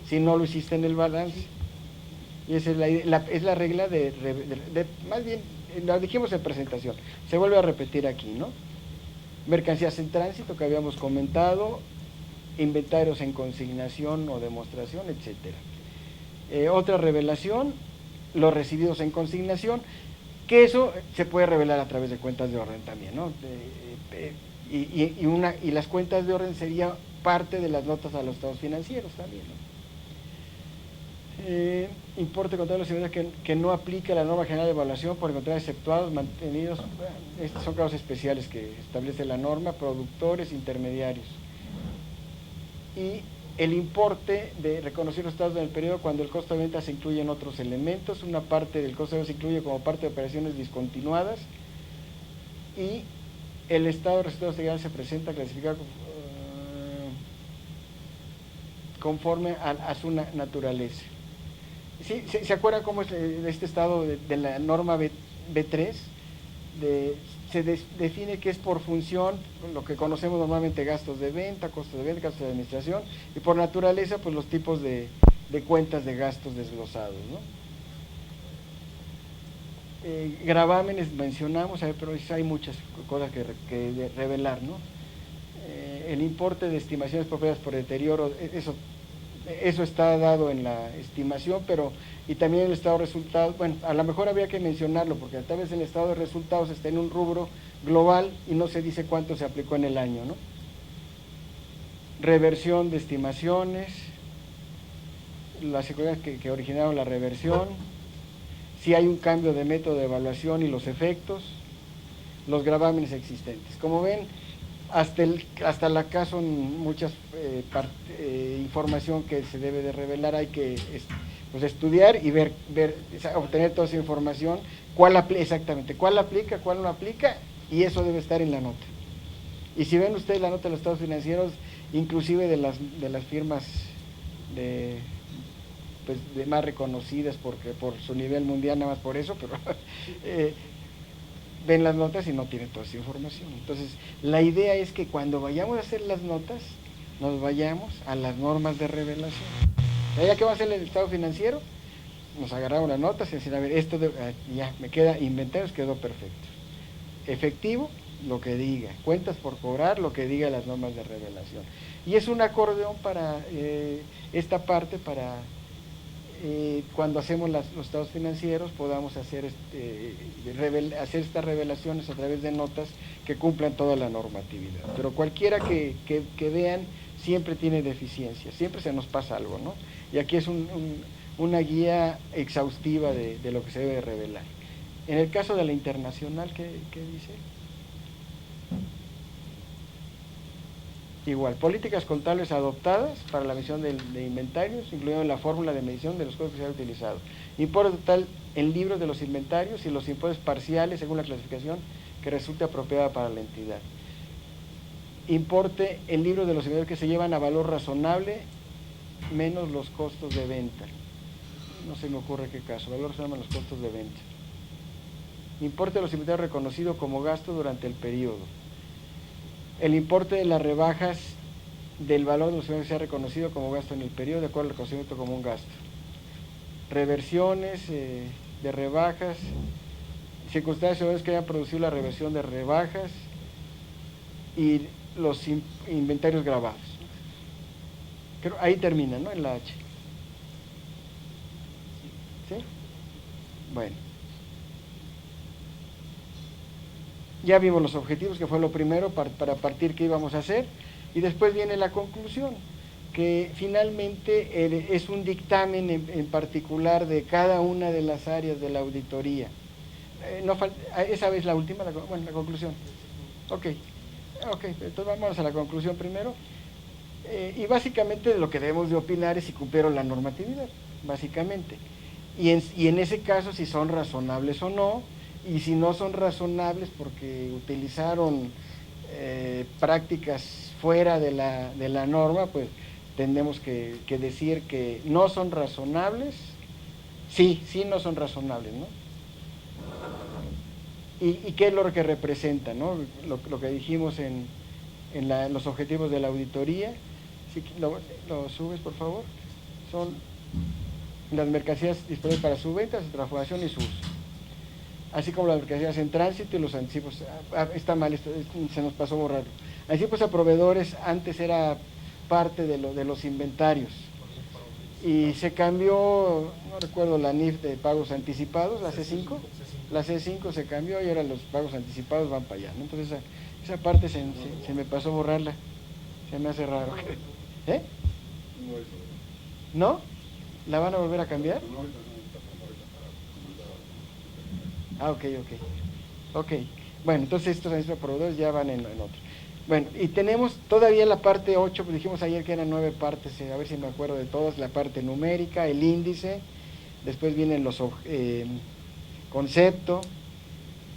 si no lo hiciste en el balance. Y esa es la regla más bien, lo dijimos en presentación, se vuelve a repetir aquí, ¿no? mercancías en tránsito que habíamos comentado, inventarios en consignación o demostración, etcétera. Otra revelación, los recibidos en consignación, que eso se puede revelar a través de cuentas de orden también, ¿no? Y las cuentas de orden sería parte de las notas a los estados financieros también, ¿no? Importe contable de los ingresos que no aplica la norma general de evaluación por encontrar exceptuados, mantenidos, estos son casos especiales que establece la norma, productores, intermediarios. Y el importe de reconocer los estados en el periodo cuando el costo de venta se incluye en otros elementos, una parte del costo de venta se incluye como parte de operaciones discontinuadas y el estado de resultados generales se presenta clasificado conforme a su naturaleza. ¿Sí? ¿Se acuerdan cómo es este estado de la norma B3? Se define que es por función, lo que conocemos normalmente gastos de venta, costos de venta, gastos de administración, y por naturaleza pues los tipos de cuentas de gastos desglosados, ¿no? Gravámenes mencionamos, pero hay muchas cosas que revelar, ¿no? El importe de estimaciones propiedades por deterioro, eso está dado en la estimación, pero y también el estado de resultados, bueno, a lo mejor habría que mencionarlo, porque tal vez el estado de resultados está en un rubro global y no se dice cuánto se aplicó en el año, ¿no? Reversión de estimaciones, las circunstancias que originaron la reversión, si hay un cambio de método de evaluación y los efectos, los gravámenes existentes. Como ven, hasta la acá son muchas información que se debe de revelar, hay que pues estudiar y ver, obtener toda esa información, exactamente, cuál aplica, cuál no aplica, y eso debe estar en la nota. Y si ven ustedes la nota de los estados financieros, inclusive de las firmas de más reconocidas por su nivel mundial, nada más por eso, pero ven las notas y no tienen toda esa información. Entonces, la idea es que cuando vayamos a hacer las notas, nos vayamos a las normas de revelación. Ya que va a hacer el estado financiero, nos agarramos las notas y decir, a ver, esto ya me queda inventarios, quedó perfecto. Efectivo, lo que diga. Cuentas por cobrar, lo que diga las normas de revelación. Y es un acordeón para esta parte, para cuando hacemos los estados financieros podamos hacer estas revelaciones a través de notas que cumplan toda la normatividad. Pero cualquiera que vean siempre tiene deficiencias, siempre se nos pasa algo, ¿no? Y aquí es una guía exhaustiva de lo que se debe revelar. En el caso de la internacional, ¿qué dice? Igual, políticas contables adoptadas para la emisión de inventarios, incluyendo la fórmula de medición de los costos que se han utilizado. Importe total en libros de los inventarios y los impuestos parciales según la clasificación que resulte apropiada para la entidad. Importe en libros de los inventarios que se llevan a valor razonable menos los costos de venta. No se me ocurre qué caso, valor razonable menos los costos de venta. Importe de los inventarios reconocido como gasto durante el periodo. El importe de las rebajas del valor de los inventarios sea reconocido como gasto en el periodo de acuerdo al reconocimiento como un gasto. Reversiones de rebajas, circunstancias que hayan producido la reversión de rebajas y los inventarios grabados. Ahí termina, ¿no? En la H. ¿Sí? Bueno. Ya vimos los objetivos, que fue lo primero para partir qué íbamos a hacer, y después viene la conclusión, que finalmente es un dictamen en particular de cada una de las áreas de la auditoría. Esa vez la última, la conclusión. Ok, entonces vamos a la conclusión primero. Y básicamente lo que debemos de opinar es si cumplieron la normatividad, básicamente. Y en ese caso si son razonables o no, y si no son razonables porque utilizaron prácticas fuera de la norma, pues tendremos que decir que no son razonables, sí no son razonables, ¿no? ¿Y qué es lo que representa, ¿no? Lo que dijimos en los objetivos de la auditoría. Si lo subes, por favor. Son las mercancías disponibles para su venta, su transformación y su uso. así como las mercancías en tránsito y los anticipos. Está mal, se nos pasó borrarlo. Anticipos a proveedores antes era parte de los inventarios. Y se cambió, no recuerdo, la NIF de pagos anticipados, la C5. La C5 se cambió y ahora los pagos anticipados van para allá, ¿no? Entonces esa parte se me pasó borrarla. Se me hace raro. ¿Eh? ¿No? ¿La van a volver a cambiar? Ah, ok. Bueno, entonces estos anticipos a proveedores ya van en otro. Bueno, y tenemos todavía la parte 8, pues dijimos ayer que eran 9 partes, a ver si me acuerdo de todas, la parte numérica, el índice, después vienen los concepto,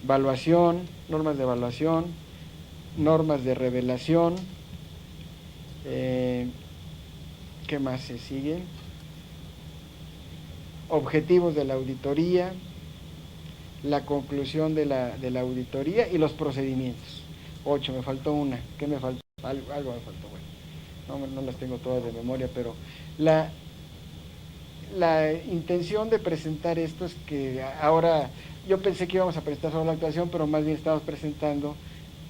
evaluación, normas de evaluación, normas de revelación, ¿qué más se sigue? Objetivos de la auditoría, la conclusión de la auditoría y los procedimientos. 8, me faltó una. ¿Qué me faltó? Algo me faltó, bueno. No las tengo todas de memoria, pero la intención de presentar esto es que ahora, yo pensé que íbamos a presentar solo la actuación, pero más bien estamos presentando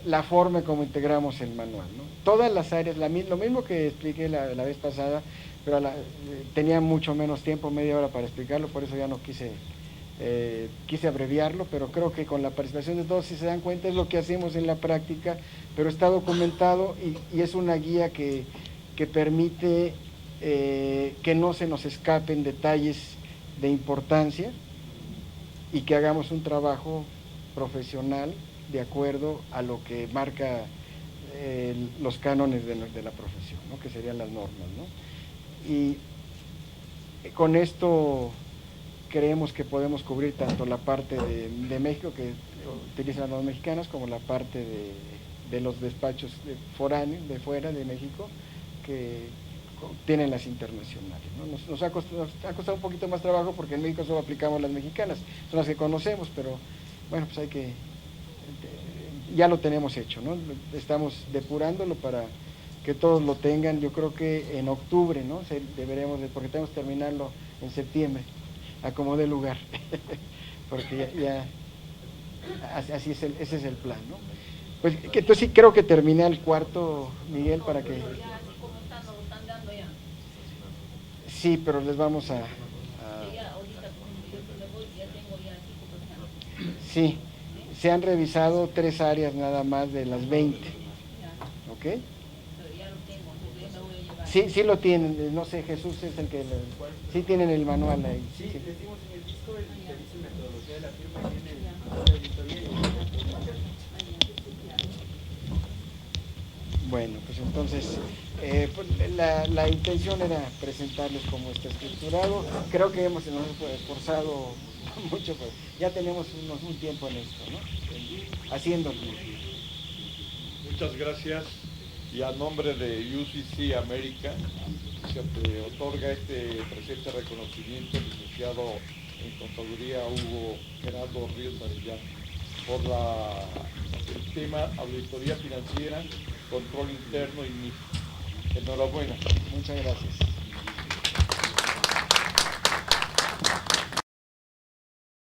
la forma como integramos el manual, ¿no? Todas las áreas, lo mismo que expliqué la vez pasada, pero tenía mucho menos tiempo, media hora para explicarlo, por eso ya no quise abreviarlo, pero creo que con la participación de todos, si se dan cuenta, es lo que hacemos en la práctica, pero está documentado y es una guía que permite que no se nos escapen detalles de importancia y que hagamos un trabajo profesional de acuerdo a lo que marca los cánones de la profesión, ¿no? Que serían las normas, ¿no? Y con esto creemos que podemos cubrir tanto la parte de México, que utilizan las normas mexicanas, como la parte de los despachos foráneos, de fuera de México, que tienen las internacionales, ¿no? Nos ha costado un poquito más trabajo porque en México solo aplicamos las mexicanas, son las que conocemos, pero bueno, pues ya lo tenemos hecho, ¿no? Estamos depurándolo para que todos lo tengan. Yo creo que en octubre, ¿no? Porque tenemos que terminarlo en septiembre, a como dé lugar, porque ya así es ese es el plan, ¿no? Pues entonces sí creo que terminé el cuarto, Miguel, para que... Sí, pero les vamos a... Sí, se han revisado 3 áreas nada más de las 20, ¿ok? Sí lo tienen, no sé, Jesús es el que... Sí tienen el manual ahí. Sí, decimos en el disco el que dice metodología de la firma y viene la auditoría y Bueno, pues entonces la intención era presentarles cómo está estructurado. Creo que nos hemos esforzado mucho, pues ya tenemos un tiempo en esto, ¿no? Haciéndolo. Muchas gracias. Y a nombre de UCC América se te otorga este presente reconocimiento, licenciado en Contaduría Hugo Gerardo Ríos Arellano, por el tema Auditoría Financiera, Control Interno y NIF. Enhorabuena. Muchas gracias.